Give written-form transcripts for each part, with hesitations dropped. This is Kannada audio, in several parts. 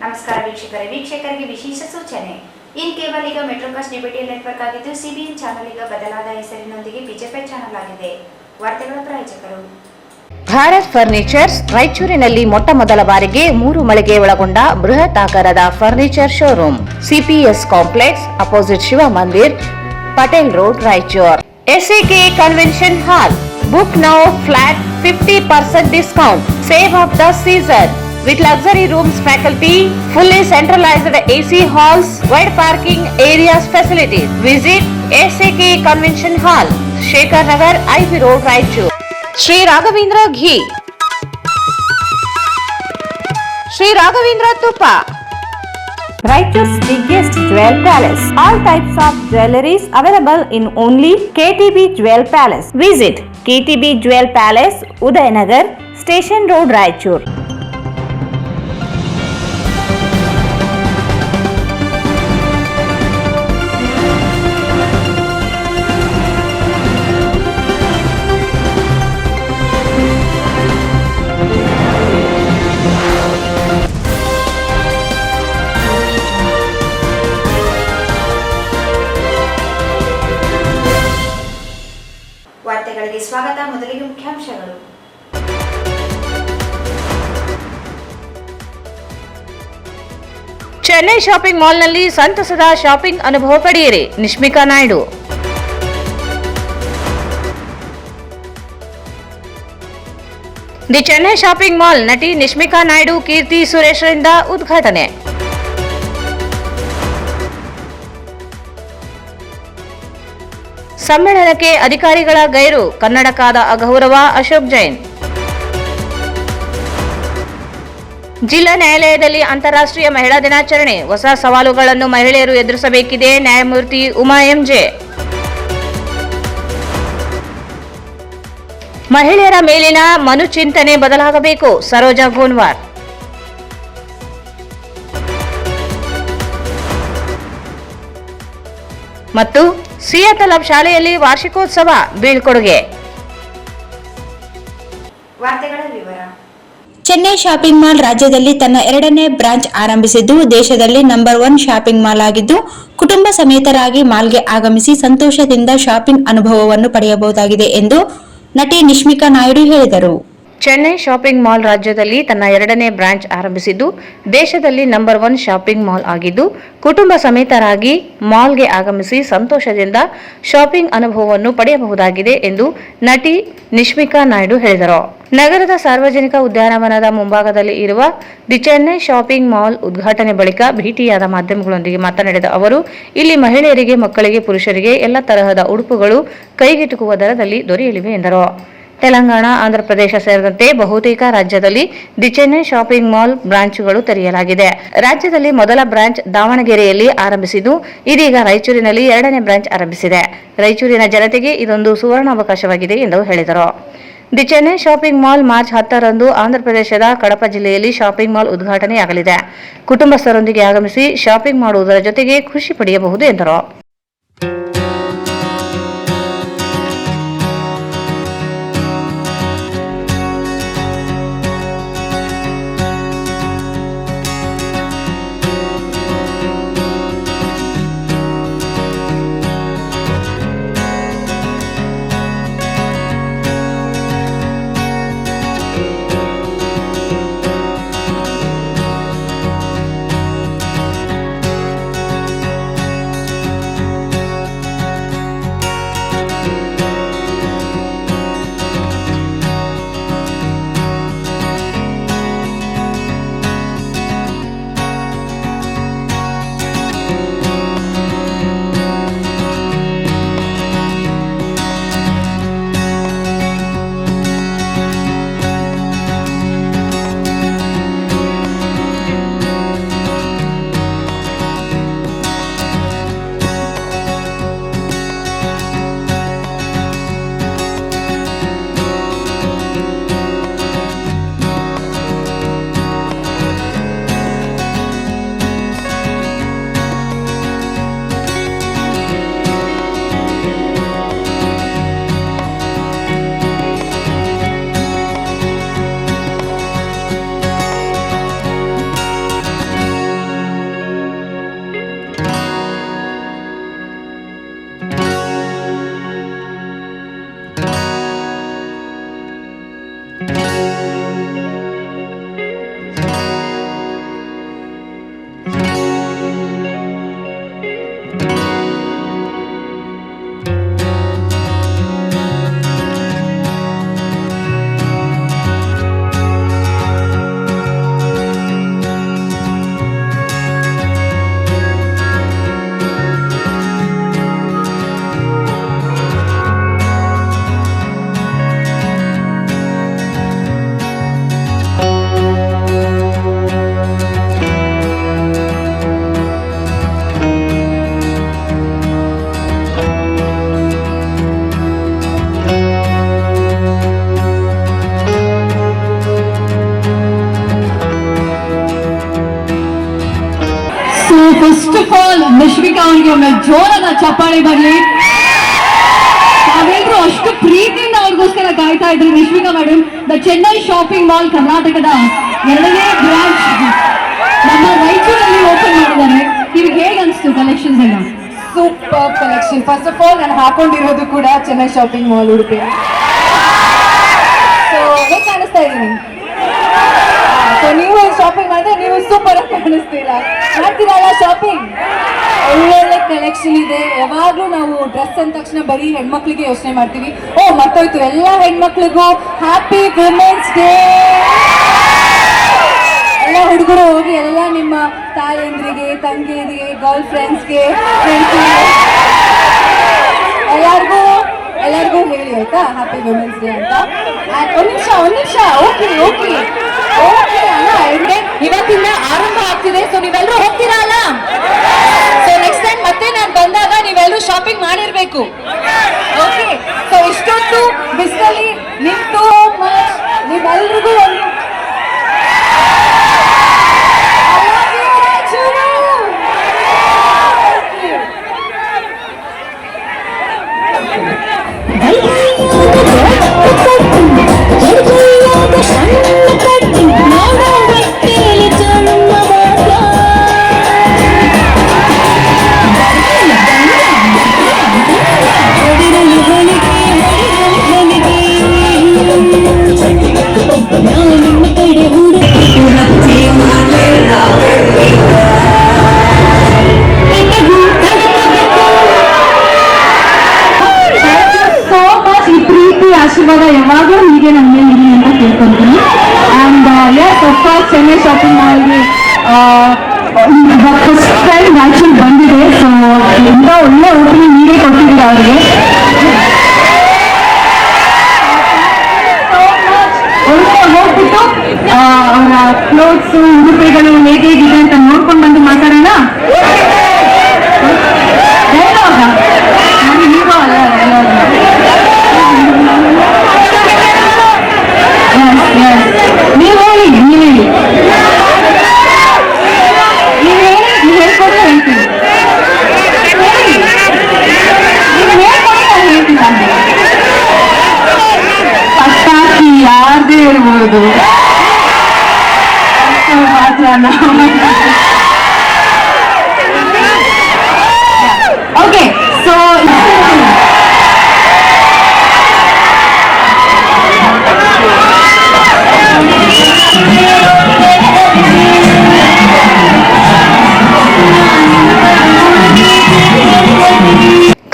ನಮಸ್ಕಾರ ವೀಕ್ಷಕರಿಗೆ ವಿಶೇಷ ಸೂಚನೆ. ಇನ್ ಕೇಬಲ್ ಈಗ ಮೆಟ್ರೋಕಾಸ್ಟ್ ಡಿಬಿಟಿಎಲ್ ನೆಟ್ವರ್ಕ್ ಆಗಿದ್ದು ಸಿಬಿಎನ್ ಚಾನೆಲ್ ಈಗ ಬದಲಾದ ಹೆಸರಿನೊಂದಿಗೆ ಬಿಜೆಪಿ ಚಾನೆಲ್ ಆಗಿದೆ. ವಾರ್ತೆಗಳ ಪ್ರಾಯೋಜಕರು ಭಾರತ್ ಫರ್ನಿಚರ್ಸ್. ರಾಯಚೂರಿನಲ್ಲಿ ಮೊಟ್ಟ ಮೊದಲ ಬಾರಿಗೆ 3 ಮಳಿಗೆ ಒಳಗೊಂಡ ಬೃಹತ್ ಆಕಾರದ furniture showroom. CPS complex opposite Shiva Mandir, Patel road, Raichur. SAK convention hall. Book now flat 50% discount. Save of the season. With luxury rooms, faculty, fully centralized AC halls, wide parking areas facilities. Visit SAK Convention Hall, Shekhar Nagar, IV Road, Raichur. Sri Raghavendra Ghee. Sri Raghavendra Tuppa. Raichur's biggest jewel palace. All types of jewelries available in only KTB Jewel Palace. Visit KTB Jewel Palace, Udayanagar, Station Road, Raichur. ವಾರ್ತೆಗಳಿಗೆ ಸ್ವಾಗತ. ಮೊದಲಿಗೆ ಮುಖ್ಯಾಂಶಗಳು. ಚೆನ್ನೈ ಶಾಪಿಂಗ್ ಮಾಲ್ನಲ್ಲಿ ಸಂತಸದ ಶಾಪಿಂಗ್ ಅನುಭವ ಪಡೆಯಿರಿ. Nishmika Naidu. The Chennai shopping mall ನಟಿ ನಿಶ್ಮಿಕಾ ನಾಯ್ಡು, ಕೀರ್ತಿ ಸುರೇಶ್ರಿಂದ ಉದ್ಘಾಟನೆ. ಸಮ್ಮೇಳನಕ್ಕೆ ಅಧಿಕಾರಿಗಳ ಗೈರು, ಕನ್ನಡಕದ ಅಗೌರವ, ಅಶೋಕ್ ಜೈನ್. ಜಿಲ್ಲಾ ನ್ಯಾಯಾಲಯದಲ್ಲಿ ಅಂತಾರಾಷ್ಟ್ರೀಯ ಮಹಿಳಾ ದಿನಾಚರಣೆ. ಹೊಸ ಸವಾಲುಗಳನ್ನು ಮಹಿಳೆಯರು ಎದುರಿಸಬೇಕಿದೆ. ನ್ಯಾಯಮೂರ್ತಿ ಉಮಾ ಎಂಜೆ. ಮಹಿಳೆಯರ ಮೇಲಿನ ಮನುಚಿಂತನೆ ಬದಲಾಗಬೇಕು. ಸರೋಜಾ ಗೋನ್ವಾರ್. ಮತ್ತು ಸಿಯಾತಲಬ್ ಶಾಲೆಯಲ್ಲಿ ವಾರ್ಷಿಕೋತ್ಸವ, ಬೀಳ್ಕೊಡುಗೆ. ವಾರ್ತೆಗಳ ವಿವರ. ಚೆನ್ನೈ ಶಾಪಿಂಗ್ ಮಾಲ್ ರಾಜ್ಯದಲ್ಲಿ ತನ್ನ 2ನೇ ಬ್ರಾಂಚ್ ಆರಂಭಿಸಿದ್ದು, ದೇಶದಲ್ಲಿ ನಂಬರ್ 1 ಶಾಪಿಂಗ್ ಮಾಲ್ ಆಗಿದ್ದು, ಕುಟುಂಬ ಸಮೇತರಾಗಿ ಮಾಲ್ಗೆ ಆಗಮಿಸಿ ಸಂತೋಷದಿಂದ ಶಾಪಿಂಗ್ ಅನುಭವವನ್ನು ಪಡೆಯಬಹುದಾಗಿದೆ ಎಂದು ನಟಿ ನಿಶ್ಮಿಕಾ ನಾಯ್ಡು ಹೇಳಿದರು. ಚೆನ್ನೈ ಶಾಪಿಂಗ್ ಮಾಲ್ ರಾಜ್ಯದಲ್ಲಿ ತನ್ನ 2ನೇ ಬ್ರಾಂಚ್ ಆರಂಭಿಸಿದ್ದು, ದೇಶದಲ್ಲಿ ನಂಬರ್ 1 ಶಾಪಿಂಗ್ ಮಾಲ್ ಆಗಿದ್ದು, ಕುಟುಂಬ ಸಮೇತರಾಗಿ ಮಾಲ್ಗೆ ಆಗಮಿಸಿ ಸಂತೋಷದಿಂದ ಶಾಪಿಂಗ್ ಅನುಭವವನ್ನು ಪಡೆಯಬಹುದಾಗಿದೆ ಎಂದು ನಟಿ ನಿಶ್ಮಿಕಾ ನಾಯ್ಡು ಹೇಳಿದರು. ನಗರದ ಸಾರ್ವಜನಿಕ ಉದ್ಯಾನವನದ ಮುಂಭಾಗದಲ್ಲಿ ಇರುವ ದಿ ಚೆನ್ನೈ ಶಾಪಿಂಗ್ ಮಾಲ್ ಉದ್ಘಾಟನೆ ಬಳಿಕ ಭೇಟಿಯಾದ ಮಾಧ್ಯಮಗಳೊಂದಿಗೆ ಮಾತನಾಡಿದ ಅವರು, ಇಲ್ಲಿ ಮಹಿಳೆಯರಿಗೆ, ಮಕ್ಕಳಿಗೆ, ಪುರುಷರಿಗೆ ಎಲ್ಲ ತರಹದ ಉಡುಪುಗಳು ಕೈಗೆಟುಕುವ ದರದಲ್ಲಿ ದೊರೆಯಲಿವೆ ಎಂದರು. ತೆಲಂಗಾಣ, ಆಂಧ್ರಪ್ರದೇಶ ಸೇರಿದಂತೆ ಬಹುತೇಕ ರಾಜ್ಯದಲ್ಲಿ ದಿ ಚೆನ್ನೈ ಶಾಪಿಂಗ್ ಮಾಲ್ ಬ್ರಾಂಚ್ಗಳು ತೆರೆಯಲಾಗಿದೆ. ರಾಜ್ಯದಲ್ಲಿ ಮೊದಲ ಬ್ರಾಂಚ್ ದಾವಣಗೆರೆಯಲ್ಲಿ ಆರಂಭಿಸಿದ್ದು, ಇದೀಗ ರಾಯಚೂರಿನಲ್ಲಿ 2ನೇ ಬ್ರಾಂಚ್ ಆರಂಭಿಸಿದೆ. ರಾಯಚೂರಿನ ಜನತೆಗೆ ಇದೊಂದು ಸುವರ್ಣಾವಕಾಶವಾಗಿದೆ ಎಂದು ಹೇಳಿದರು. The Chennai shopping mall March 10ರಂದು ಆಂಧ್ರಪ್ರದೇಶದ ಕಡಪ ಜಿಲ್ಲೆಯಲ್ಲಿ ಶಾಪಿಂಗ್ ಮಾಲ್ ಉದ್ಘಾಟನೆಯಾಗಲಿದೆ. ಕುಟುಂಬಸ್ಥರೊಂದಿಗೆ ಆಗಮಿಸಿ ಶಾಪಿಂಗ್ ಮಾಡುವುದರ ಜೊತೆಗೆ ಖುಷಿ ಪಡೆಯಬಹುದು ಎಂದರು. ಫಸ್ಟ್ ಆಫ್ ಆಲ್ ನಿಶ್ವಿಕಾ ಅವ್ರಿಗೆ ಒಮ್ಮೆ ಜೋರಾದ ಚಪ್ಪಾಳೆ ಬರ್ಲಿ. ನಾವೆಲ್ಲರೂ ಅಷ್ಟು ಪ್ರೀತಿಯಿಂದ ಅವ್ರಿಗೋಸ್ಕರ ಕಾಯ್ತಾ ಇದ್ರಿ. Nishvika madam, the Chennai shopping mall ಕರ್ನಾಟಕದ 2ನೇ ಬ್ರಾಂಚ್ ನಮ್ಮ ರಾಯಚೂರಲ್ಲಿ ಓಪನ್ ಮಾಡಿದ್ದಾರೆ. ನಿಮ್ಗೆ ಹೇಗೆ ಅನಿಸ್ತು ಕಲೆಕ್ಷನ್ಸ್ ಎಲ್ಲ? Super collection. First of all ನಾನು ಹಾಕೊಂಡಿರೋದು ಕೂಡ Chennai shopping mall Udupi. So ಹೇಗೆ ಕಾಣಿಸ್ತಾ ಇದ್ದೀನಿ? ಸೊ ನೀವು ಶಾಪಿಂಗ್ ಮಾಡಿದ್ರೆ ನೀವು ಸೂಪರ್ ಆಗಿ ಕಾಣಿಸ್ತೀರಾ. ಮಾಡ್ತೀರಲ್ಲ ಶಾಪಿಂಗ್? ಒಳ್ಳೊಳ್ಳೆ ಕಲೆಕ್ಷನ್ ಇದೆ. ಯಾವಾಗಲೂ ನಾವು ಡ್ರೆಸ್ ಅಂದ ತಕ್ಷಣ ಬರೀ ಹೆಣ್ಮಕ್ಳಿಗೆ ಯೋಚನೆ ಮಾಡ್ತೀವಿ. ಓ ಮತ್ತೋಯ್ತು, ಎಲ್ಲ ಹೆಣ್ಮಕ್ಳಿಗೂ ಹ್ಯಾಪಿ ವುಮೆನ್ಸ್ ಡೇ. ಎಲ್ಲ ಹುಡುಗರು ಹೋಗಿ ಎಲ್ಲ ನಿಮ್ಮ ತಾಯಂದ್ರಿಗೆ, ತಂಗಿಯರಿಗೆ, ಗರ್ಲ್ ಫ್ರೆಂಡ್ಸ್ಗೆ, ಎಲ್ಲರಿಗೂ ಹೇಳಿ ಆಯ್ತಾ ಹ್ಯಾಪಿ ವುಮೆನ್ಸ್ ಡೇ ಅಂತ. ಒಂದ್ ನಿಮಿಷ ಓಕೆ ಅಲ್ಲ, ಇವತ್ತಿಂದ ಆರಂಭ ಆಗ್ತಿದೆ. ಸೊ ನೀವೆಲ್ಲರೂ ಹೋಗ್ತೀರಾ ಅಲ್ಲ? ಸೊ ನೆಕ್ಸ್ಟ್ ಟೈಮ್ ಮತ್ತೆ ನಾನು ಬಂದಾಗ ನೀವೆಲ್ಲರೂ ಶಾಪಿಂಗ್ ಮಾಡಿರ್ಬೇಕು. ಓಕೆ, ಸೊ ಇಷ್ಟೊತ್ತು ಬಿಸಿಲಲ್ಲಿ ನಿಂತು ನೀವೆಲ್ರಿಗೂ ಒಂದು ಆಶೀರ್ವಾದ ಯಾವಾಗಲೂ ಹೀಗೆ ನಮ್ಮ ಮೇಲೆ ಇರಲಿ ಅಂತ ಕೇಳ್ಕೊಂತೀನಿ. And yes of course Chennai shopping ಮಾಲ್ಗೆ ಫಸ್ಟ್ ಟೈಮ್ ರಾಯಚೂರು ಬಂದಿದೆ. ಸೊ ಇಂಥ ಒಳ್ಳೆ ಓಪನಿಂಗ್ ನೀವೇ ಕೊಟ್ಟಿದ್ದೀರಾ ಅವರಿಗೆ. ಹೋಗ್ಬಿಟ್ಟು ಅವರ ಕ್ಲೋತ್ಸು ಉಡುಪುಗಳು ಹೇಗಿದೆ ಅಂತ ನೋಡ್ಕೊಂಡು ಬಂದು ಮಾತಾಡೋಣ. ಹೀರೋ ಅಲ್ಲ ನೀವು ಹೇಳಿ ನೀವು ಹೇಳ್ಕೊಡ್ರೆ ಹೇಳ್ತೀನಿ. ನೀವು ಹೇಳ್ಕೊಡ್ರೆ ನಾನು ಹೇಳ್ತೀನಿ. ಪಟಾಕಿ ಯಾರದೇ ಇರ್ಬೋದು ಮಾತ್ರ ಓಕೆ. ಸೊ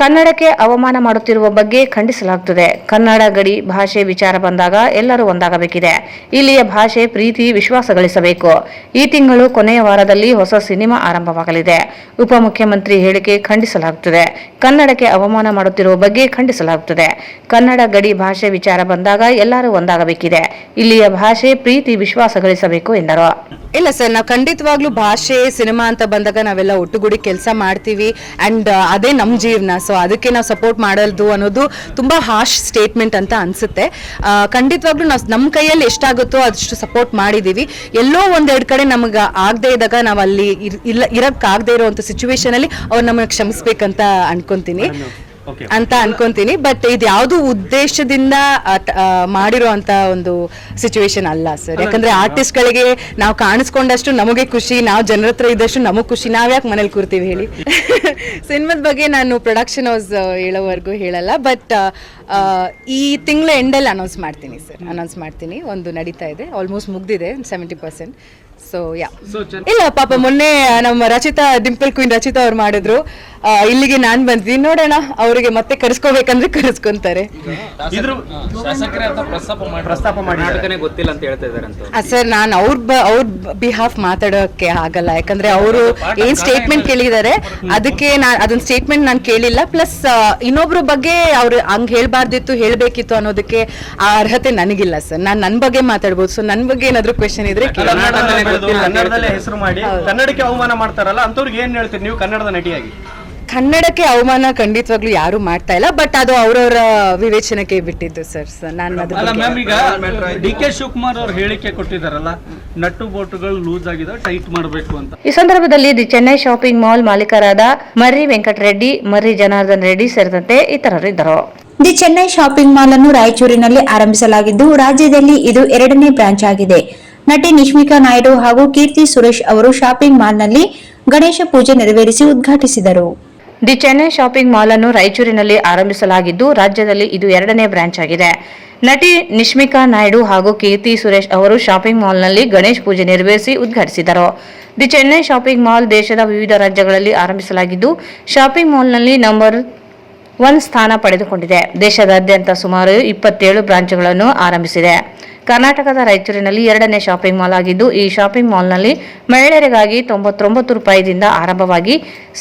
ಕನ್ನಡಕ್ಕೆ ಅವಮಾನ ಮಾಡುತ್ತಿರುವ ಬಗ್ಗೆ ಖಂಡಿಸಲಾಗುತ್ತದೆ. ಕನ್ನಡ ಗಡಿ ಭಾಷೆ ವಿಚಾರ ಬಂದಾಗ ಎಲ್ಲರೂ ಒಂದಾಗಬೇಕಿದೆ. ಇಲ್ಲಿಯ ಭಾಷೆ ಪ್ರೀತಿ ವಿಶ್ವಾಸ ಗಳಿಸಬೇಕು. ಈ ತಿಂಗಳು ಕೊನೆಯ ವಾರದಲ್ಲಿ ಹೊಸ ಸಿನಿಮಾ ಆರಂಭವಾಗಲಿದೆ. ಉಪಮುಖ್ಯಮಂತ್ರಿ ಹೇಳಿಕೆ ಖಂಡಿಸಲಾಗುತ್ತದೆ. ಕನ್ನಡಕ್ಕೆ ಅವಮಾನ ಮಾಡುತ್ತಿರುವ ಬಗ್ಗೆ ಖಂಡಿಸಲಾಗುತ್ತದೆ. ಕನ್ನಡ ಗಡಿ ಭಾಷೆ ವಿಚಾರ ಬಂದಾಗ ಎಲ್ಲರೂ ಒಂದಾಗಬೇಕಿದೆ. ಇಲ್ಲಿಯ ಭಾಷೆ ಪ್ರೀತಿ ವಿಶ್ವಾಸ ಗಳಿಸಬೇಕು ಎಂದರು. ಇಲ್ಲ ಸರ್, ನಾವು ಖಂಡಿತವಾಗ್ಲೂ ಭಾಷೆ ಸಿನಿಮಾ ಅಂತ ಬಂದಾಗ ನಾವೆಲ್ಲ ಒಟ್ಟುಗೂಡಿ ಕೆಲಸ ಮಾಡ್ತೀವಿ. ಅಂಡ್ ಅದೇ ನಮ್ಮ ಜೀವನ. ಸೊ ಅದಕ್ಕೆ ನಾವು ಸಪೋರ್ಟ್ ಮಾಡೋದು ಅನ್ನೋದು ತುಂಬಾ ಹಾರ್ಶ್ ಸ್ಟೇಟ್ಮೆಂಟ್ ಅಂತ ಅನ್ಸುತ್ತೆ. ಖಂಡಿತವಾಗ್ಲೂ ನಾವು ನಮ್ಮ ಕೈಯಲ್ಲಿ ಎಷ್ಟಾಗುತ್ತೋ ಅಷ್ಟು ಸಪೋರ್ಟ್ ಮಾಡಿದೀವಿ. ಎಲ್ಲೋ ಒಂದೆರಡು ಕಡೆ ನಮಗೆ ಆಗದೆ ಇದ್ದಾಗ ನಾವು ಅಲ್ಲಿ ಇರಕ್ಕಾಗದೆ ಇರುವಂತ ಸಿಚುವೇಶನ್ ಅಲ್ಲಿ ಅವ್ರು ನಮಗೆ ಕ್ಷಮಿಸ್ಬೇಕಂತ ಅನ್ಕೊಂತೀನಿ. ಬಟ್ ಇದು ಯಾವ್ದು ಉದ್ದೇಶದಿಂದ ಮಾಡಿರುವಂತ ಒಂದು ಸಿಚುವೇಶನ್ ಅಲ್ಲ ಸರ್. ಯಾಕಂದ್ರೆ ಆರ್ಟಿಸ್ಟ್ ಗಳಿಗೆ ನಾವು ಕಾಣಿಸ್ಕೊಂಡಷ್ಟು ನಮಗೆ ಖುಷಿ, ನಾವು ಜನರ ಹತ್ರ ಇದ್ದಷ್ಟು ನಮಗ್ ಖುಷಿ. ನಾವ್ಯಾಕೆ ಮನೇಲಿ ಕೂರ್ತೀವಿ ಹೇಳಿ? ಸಿನಿಮಾದ ಬಗ್ಗೆ ನಾನು ಪ್ರೊಡಕ್ಷನ್ ಹೌಸ್ ಹೇಳೋವರೆಗೂ ಹೇಳಲ್ಲ. ಬಟ್ ಈ ತಿಂಗಳ ಎಂಡಲ್ಲಿ ಅನೌನ್ಸ್ ಮಾಡ್ತೀನಿ. ಒಂದು ನಡೀತಾ ಇದೆ, ಆಲ್ಮೋಸ್ಟ್ ಮುಗ್ದಿದೆ 70%. ಸೊ ಇಲ್ಲ ಪಾಪ ಮೊನ್ನೆ ನಮ್ಮ ಡಿಂಪಲ್ ಕ್ವೀನ್ ರಚಿತಾ ಅವ್ರು ಮಾಡಿದ್ರು. ಇಲ್ಲಿಗೆ ನಾನ್ ಬಂದಿದ್ದೀನಿ, ನೋಡೋಣ. ಅವರಿಗೆ ಮತ್ತೆ ಕರೆಸ್ಕೋಬೇಕಂದ್ರೆ ಕರೆಸ್ಕೊಂತಾರೆ. ಸರ್, ನಾನು ಅವ್ರ ಬಿಹಾಫ್ ಮಾತಾಡೋಕೆ ಆಗಲ್ಲ. ಯಾಕಂದ್ರೆ ಅವರು ಏನ್ ಸ್ಟೇಟ್ಮೆಂಟ್ ಕೇಳಿದ್ದಾರೆ ಅದಕ್ಕೆ ಅದೊಂದು ಸ್ಟೇಟ್ಮೆಂಟ್ ನಾನು ಕೇಳಿಲ್ಲ. ಪ್ಲಸ್ ಇನ್ನೊಬ್ರ ಬಗ್ಗೆ ಅವ್ರು ಹಂಗ್ ಹೇಳ್ಬಾರ್ದಿತ್ತು, ಹೇಳ್ಬೇಕಿತ್ತು ಅನ್ನೋದಕ್ಕೆ ಆ ಅರ್ಹತೆ ನನಗಿಲ್ಲ ಸರ್. ನಾನು ನನ್ನ ಬಗ್ಗೆ ಮಾತಾಡ್ಬೋದು. ಸೊ ನನ್ನ ಬಗ್ಗೆ ಏನಾದ್ರು ಕ್ವೆಶನ್ ಇದ್ರೆ ಕನ್ನಡದಲ್ಲೇ ಹೆಸರು ಮಾಡಿ ಕನ್ನಡಕ್ಕೆ ಅವಮಾನ ಮಾಡ್ತಾರಲ್ಲ ಅಂತವ್ರಿಗೆ ಏನ್ ಹೇಳ್ತೀರಿ ನೀವು ಕನ್ನಡದ ನಟಿಯಾಗಿ? ಕನ್ನಡಕ್ಕೆ ಅವಮಾನ ಖಂಡಿತವಾಗ್ಲೂ ಯಾರು ಮಾಡ್ತಾ ಇಲ್ಲ, ಬಟ್ ಅದು ಅವರವರ ವಿವೇಚನೆಗೆ ಬಿಟ್ಟಿದ್ದು ಸರ್. ನಾನು ಅಲ್ಲ ಮ್ಯಾಮ್, ಈಗ DK ಶಿವಕುಮಾರ್ ಅವ್ರು ಹೇಳಿಕೆ ಕೊಟ್ಟಿದ್ದಾರಲ್ಲ, ನಟ್ಟು ಬೋಟುಗಳು ಲೂಸ್ ಆಗಿದೆ, ಟೈಟ್ ಮಾಡಬೇಕು ಅಂತ. ಈ ಸಂದರ್ಭದಲ್ಲಿ ದಿ ಚೆನ್ನೈ ಶಾಪಿಂಗ್ ಮಾಲ್ ಮಾಲೀಕರಾದ ಮರ್ರಿ ವೆಂಕಟರೆಡ್ಡಿ, ಮರ್ರಿ ಜನಾರ್ದನ್ ರೆಡ್ಡಿ ಸೇರಿದಂತೆ ಇತರರು ಇದ್ದರು. ದಿ ಚೆನ್ನೈ ಶಾಪಿಂಗ್ ಮಾಲ್ ಅನ್ನು ರಾಯಚೂರಿನಲ್ಲಿ ಆರಂಭಿಸಲಾಗಿದ್ದು, ರಾಜ್ಯದಲ್ಲಿ ಇದು 2ನೇ ಬ್ರಾಂಚ್ ಆಗಿದೆ. ನಟಿ ನಿಶ್ಮಿಕಾ ನಾಯ್ಡು ಹಾಗೂ ಕೀರ್ತಿ ಸುರೇಶ್ ಅವರು ಶಾಪಿಂಗ್ ಮಾಲ್ನಲ್ಲಿ ಗಣೇಶ ಪೂಜೆ ನೆರವೇರಿಸಿ ಉದ್ಘಾಟಿಸಿದರು. ದಿ ಚೆನ್ನೈ ಶಾಪಿಂಗ್ ಮಾಲ್ ಅನ್ನು ರಾಯಚೂರಿನಲ್ಲಿ ಆರಂಭಿಸಲಾಗಿದ್ದು, ರಾಜ್ಯದಲ್ಲಿ ಇದು 2ನೇ ಬ್ರಾಂಚ್ ಆಗಿದೆ. ನಟಿ ನಿಶ್ಮಿಕಾ ನಾಯ್ಡು ಹಾಗೂ ಕೀರ್ತಿ ಸುರೇಶ್ ಅವರು ಶಾಪಿಂಗ್ ಮಾಲ್ನಲ್ಲಿ ಗಣೇಶ್ ಪೂಜೆ ನೆರವೇರಿಸಿ ಉದ್ಘಾಟಿಸಿದರು. ದಿ ಚೆನ್ನೈ ಶಾಪಿಂಗ್ ಮಾಲ್ ದೇಶದ ವಿವಿಧ ರಾಜ್ಯಗಳಲ್ಲಿ ಆರಂಭಿಸಲಾಗಿದ್ದು, ಶಾಪಿಂಗ್ ಮಾಲ್ನಲ್ಲಿ ನಂಬರ್ 1 ಸ್ಥಾನ ಪಡೆದುಕೊಂಡಿದೆ. ದೇಶದಾದ್ಯಂತ ಸುಮಾರು 27 ಬ್ರಾಂಚ್ಗಳನ್ನು ಆರಂಭಿಸಿದೆ. ಕರ್ನಾಟಕದ ರಾಯಚೂರಿನಲ್ಲಿ 2ನೇ ಶಾಪಿಂಗ್ ಮಾಲ್ ಆಗಿದ್ದು, ಈ ಶಾಪಿಂಗ್ ಮಾಲ್ನಲ್ಲಿ ಮಹಿಳೆಯರಿಗಾಗಿ 99 ರೂಪಾಯಿದಿಂದ ಆರಂಭವಾಗಿ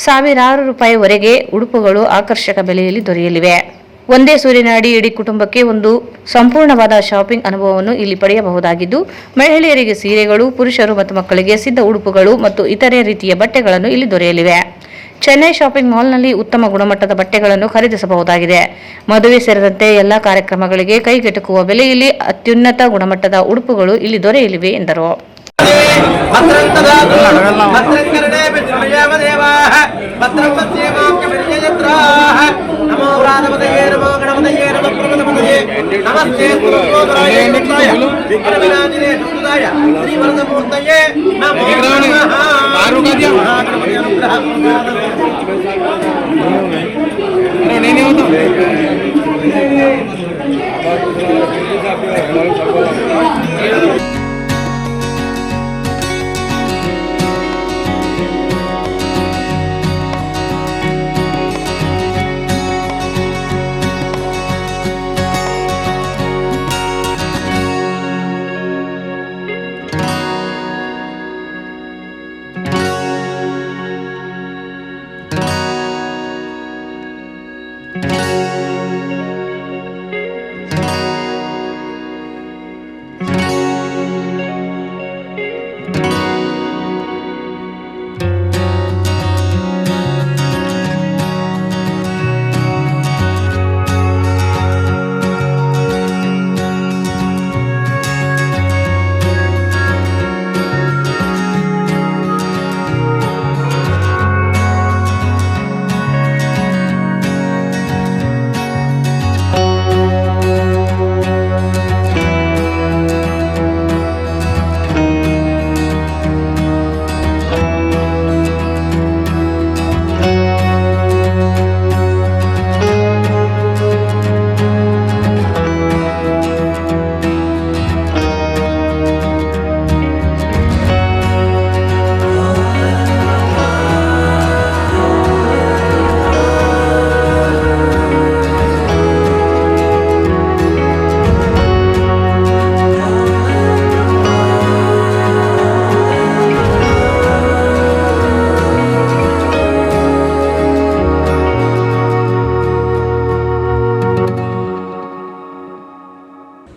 ಸಾವಿರಾರು ರೂಪಾಯಿವರೆಗೆ ಉಡುಪುಗಳು ಆಕರ್ಷಕ ಬೆಲೆಯಲ್ಲಿ ದೊರೆಯಲಿವೆ. ಒಂದೇ ಸೂರಿನ ಅಡಿ ಇಡೀ ಕುಟುಂಬಕ್ಕೆ ಒಂದು ಸಂಪೂರ್ಣವಾದ ಶಾಪಿಂಗ್ ಅನುಭವವನ್ನು ಇಲ್ಲಿ ಪಡೆಯಬಹುದಾಗಿದ್ದು, ಮಹಿಳೆಯರಿಗೆ ಸೀರೆಗಳು, ಪುರುಷರು ಮತ್ತು ಮಕ್ಕಳಿಗೆ ಸಿದ್ಧ ಉಡುಪುಗಳು ಮತ್ತು ಇತರೆ ರೀತಿಯ ಬಟ್ಟೆಗಳನ್ನು ಇಲ್ಲಿ ದೊರೆಯಲಿವೆ. ಚೆನ್ನೈ ಶಾಪಿಂಗ್ ಮಾಲ್ನಲ್ಲಿ ಉತ್ತಮ ಗುಣಮಟ್ಟದ ಬಟ್ಟೆಗಳನ್ನು ಖರೀದಿಸಬಹುದಾಗಿದೆ. ಮದುವೆ ಸೇರಿದಂತೆ ಎಲ್ಲಾ ಕಾರ್ಯಕ್ರಮಗಳಿಗೆ ಕೈಗೆಟುಕುವ ಬೆಲೆಯಲ್ಲಿ ಅತ್ಯುನ್ನತ ಗುಣಮಟ್ಟದ ಉಡುಪುಗಳು ಇಲ್ಲಿ ದೊರೆಯಲಿವೆ ಎಂದರು.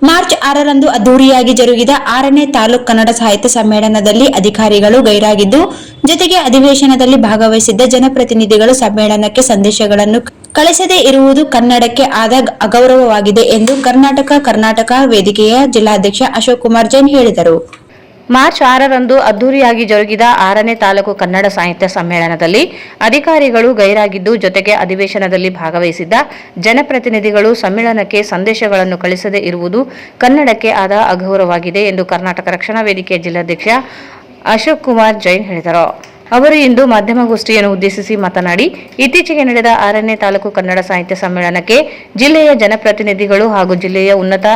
ಮಾರ್ಚ್ 6ರಂದು ಅದ್ದೂರಿಯಾಗಿ ಜರುಗಿದ 6ನೇ ತಾಲೂಕು ಕನ್ನಡ ಸಾಹಿತ್ಯ ಸಮ್ಮೇಳನದಲ್ಲಿ ಅಧಿಕಾರಿಗಳು ಗೈರಾಗಿದ್ದು, ಜೊತೆಗೆ ಅಧಿವೇಶನದಲ್ಲಿ ಭಾಗವಹಿಸಿದ್ದ ಜನಪ್ರತಿನಿಧಿಗಳು ಸಮ್ಮೇಳನಕ್ಕೆ ಸಂದೇಶಗಳನ್ನು ಕಳಿಸದೇ ಇರುವುದು ಕನ್ನಡಕ್ಕೆ ಆದ ಅಗೌರವವಾಗಿದೆ ಎಂದು ಕರ್ನಾಟಕ ವೇದಿಕೆಯ ಜಿಲ್ಲಾಧ್ಯಕ್ಷ ಅಶೋಕ್ ಕುಮಾರ್ ಜೈನ್ ಹೇಳಿದರು. ಮಾರ್ಚ್ 6ರಂದು ಅದ್ದೂರಿಯಾಗಿ ಜರುಗಿದ 6ನೇ ತಾಲೂಕು ಕನ್ನಡ ಸಾಹಿತ್ಯ ಸಮ್ಮೇಳನದಲ್ಲಿ ಅಧಿಕಾರಿಗಳು ಗೈರಾಗಿದ್ದು, ಜೊತೆಗೆ ಅಧಿವೇಶನದಲ್ಲಿ ಭಾಗವಹಿಸಿದ್ದ ಜನಪ್ರತಿನಿಧಿಗಳು ಸಮ್ಮೇಳನಕ್ಕೆ ಸಂದೇಶಗಳನ್ನು ಕಳಿಸದೇ ಇರುವುದು ಕನ್ನಡಕ್ಕೆ ಆದ ಅಗೌರವವಾಗಿದೆ ಎಂದು ಕರ್ನಾಟಕ ರಕ್ಷಣಾ ವೇದಿಕೆಯ ಜಿಲ್ಲಾಧ್ಯಕ್ಷ ಅಶೋಕ್ ಕುಮಾರ್ ಜೈನ್ ಹೇಳಿದರು. ಅವರು ಇಂದು ಮಾಧ್ಯಮಗೋಷ್ಠಿಯನ್ನು ಉದ್ದೇಶಿಸಿ ಮಾತನಾಡಿ, ಇತ್ತೀಚೆಗೆ ನಡೆದ 6ನೇ ತಾಲೂಕು ಕನ್ನಡ ಸಾಹಿತ್ಯ ಸಮ್ಮೇಳನಕ್ಕೆ ಜಿಲ್ಲೆಯ ಜನಪ್ರತಿನಿಧಿಗಳು ಹಾಗೂ ಜಿಲ್ಲೆಯ ಉನ್ನತ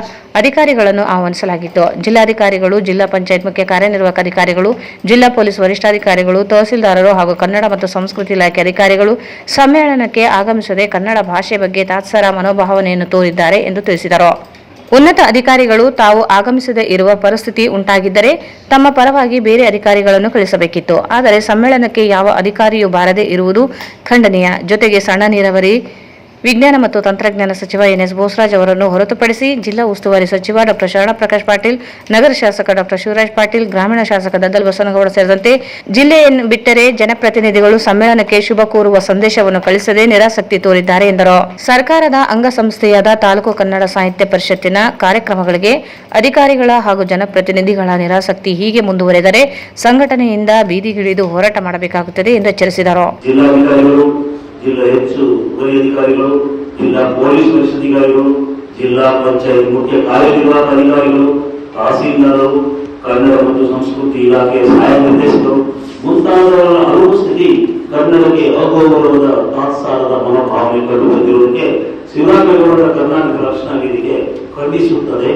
ಅಧಿಕಾರಿಗಳನ್ನು ಆಹ್ವಾನಿಸಲಾಗಿತ್ತು. ಜಿಲ್ಲಾಧಿಕಾರಿಗಳು, ಜಿಲ್ಲಾ ಪಂಚಾಯತ್ ಮುಖ್ಯ ಕಾರ್ಯನಿರ್ವಾಹಕ ಅಧಿಕಾರಿಗಳು, ಜಿಲ್ಲಾ ಪೊಲೀಸ್ ವರಿಷ್ಠಾಧಿಕಾರಿಗಳು, ತಹಸೀಲ್ದಾರರು ಹಾಗೂ ಕನ್ನಡ ಮತ್ತು ಸಂಸ್ಕೃತಿ ಇಲಾಖೆ ಅಧಿಕಾರಿಗಳು ಸಮ್ಮೇಳನಕ್ಕೆ ಆಗಮಿಸದೆ ಕನ್ನಡ ಭಾಷೆ ಬಗ್ಗೆ ತಾತ್ಸಾರ ಮನೋಭಾವನೆಯನ್ನು ತೋರಿದ್ದಾರೆ ಎಂದು ತಿಳಿಸಿದರು. ಉನ್ನತ ಅಧಿಕಾರಿಗಳು ತಾವು ಆಗಮಿಸದೇ ಇರುವ ಪರಿಸ್ಥಿತಿ ಉಂಟಾಗಿದ್ದರೆ ತಮ್ಮ ಪರವಾಗಿ ಬೇರೆ ಅಧಿಕಾರಿಗಳನ್ನು ಕಳಿಸಬೇಕಿತ್ತು. ಆದರೆ ಸಮ್ಮೇಳನಕ್ಕೆ ಯಾವ ಅಧಿಕಾರಿಯೂ ಬಾರದೇ ಇರುವುದು ಖಂಡನೀಯ. ಜೊತೆಗೆ ಸಣ್ಣ ನೀರಾವರಿ ವಿಜ್ಞಾನ ಮತ್ತು ತಂತ್ರಜ್ಞಾನ ಸಚಿವ ಎನ್ಎಸ್ ಬೋಸರಾಜ್ ಅವರನ್ನು ಹೊರತುಪಡಿಸಿ ಜಿಲ್ಲಾ ಉಸ್ತುವಾರಿ ಸಚಿವ ಡಾಕ್ಟರ್ ಶರಣ ಪ್ರಕಾಶ್ ಪಾಟೀಲ್, ನಗರ ಶಾಸಕ ಡಾಕ್ಟರ್ ಶಿವರಾಜ್ ಪಾಟೀಲ್, ಗ್ರಾಮೀಣ ಶಾಸಕ ದದ್ದಲ್ ಬಸನಗೌಡ ಸೇರಿದಂತೆ ಜಿಲ್ಲೆಯನ್ನು ಬಿಟ್ಟರೆ ಜನಪ್ರತಿನಿಧಿಗಳು ಸಮ್ಮೇಳನಕ್ಕೆ ಶುಭ ಕೋರುವ ಸಂದೇಶವನ್ನು ಕಳಿಸದೆ ನಿರಾಸಕ್ತಿ ತೋರಿದ್ದಾರೆ ಎಂದರು. ಸರ್ಕಾರದ ಅಂಗಸಂಸ್ಥೆಯಾದ ತಾಲೂಕು ಕನ್ನಡ ಸಾಹಿತ್ಯ ಪರಿಷತ್ತಿನ ಕಾರ್ಯಕ್ರಮಗಳಿಗೆ ಅಧಿಕಾರಿಗಳ ಹಾಗೂ ಜನಪ್ರತಿನಿಧಿಗಳ ನಿರಾಸಕ್ತಿ ಹೀಗೆ ಮುಂದುವರೆದರೆ ಸಂಘಟನೆಯಿಂದ ಬೀದಿಗಿಳಿದು ಹೋರಾಟ ಮಾಡಬೇಕಾಗುತ್ತದೆ ಎಂದು ಎಚ್ಚರಿಸಿದರು. ಜಿಲ್ಲಾಧಿಕಾರಿಗಳು, ಜಿಲ್ಲಾ ಹೆಚ್ಚುವರಿ ಅಧಿಕಾರಿಗಳು, ಜಿಲ್ಲಾ ಪೊಲೀಸ್ ವರಿಷ್ಠಾಧಿಕಾರಿಗಳು, ಜಿಲ್ಲಾ ಪಂಚಾಯತ್ ಮುಖ್ಯ ಕಾರ್ಯನಿರ್ವಾಹಕ ಅಧಿಕಾರಿಗಳು, ತಹಸೀಲ್ದಾರರು, ಕನ್ನಡ ಮತ್ತು ಸಂಸ್ಕೃತಿ ಇಲಾಖೆಯ ಸಹಾಯಕ ನಿರ್ದೇಶಕರು ಮುಂತಾದವರ ಅನುಪಸ್ಥಿತಿ ಕನ್ನಡಕ್ಕೆ ಅಗೌರವದ ತಾತ್ಸಾರದ ಮನೋಭಾವನೆ ಕಂಡು ಬಂದಿರುವುದಕ್ಕೆ ಶಿವರಾಮೇಗೌಡರ ಕರ್ನಾಟಕ ರಕ್ಷಣಾ ವೇದಿಕೆ ಖಂಡಿಸುತ್ತದೆ.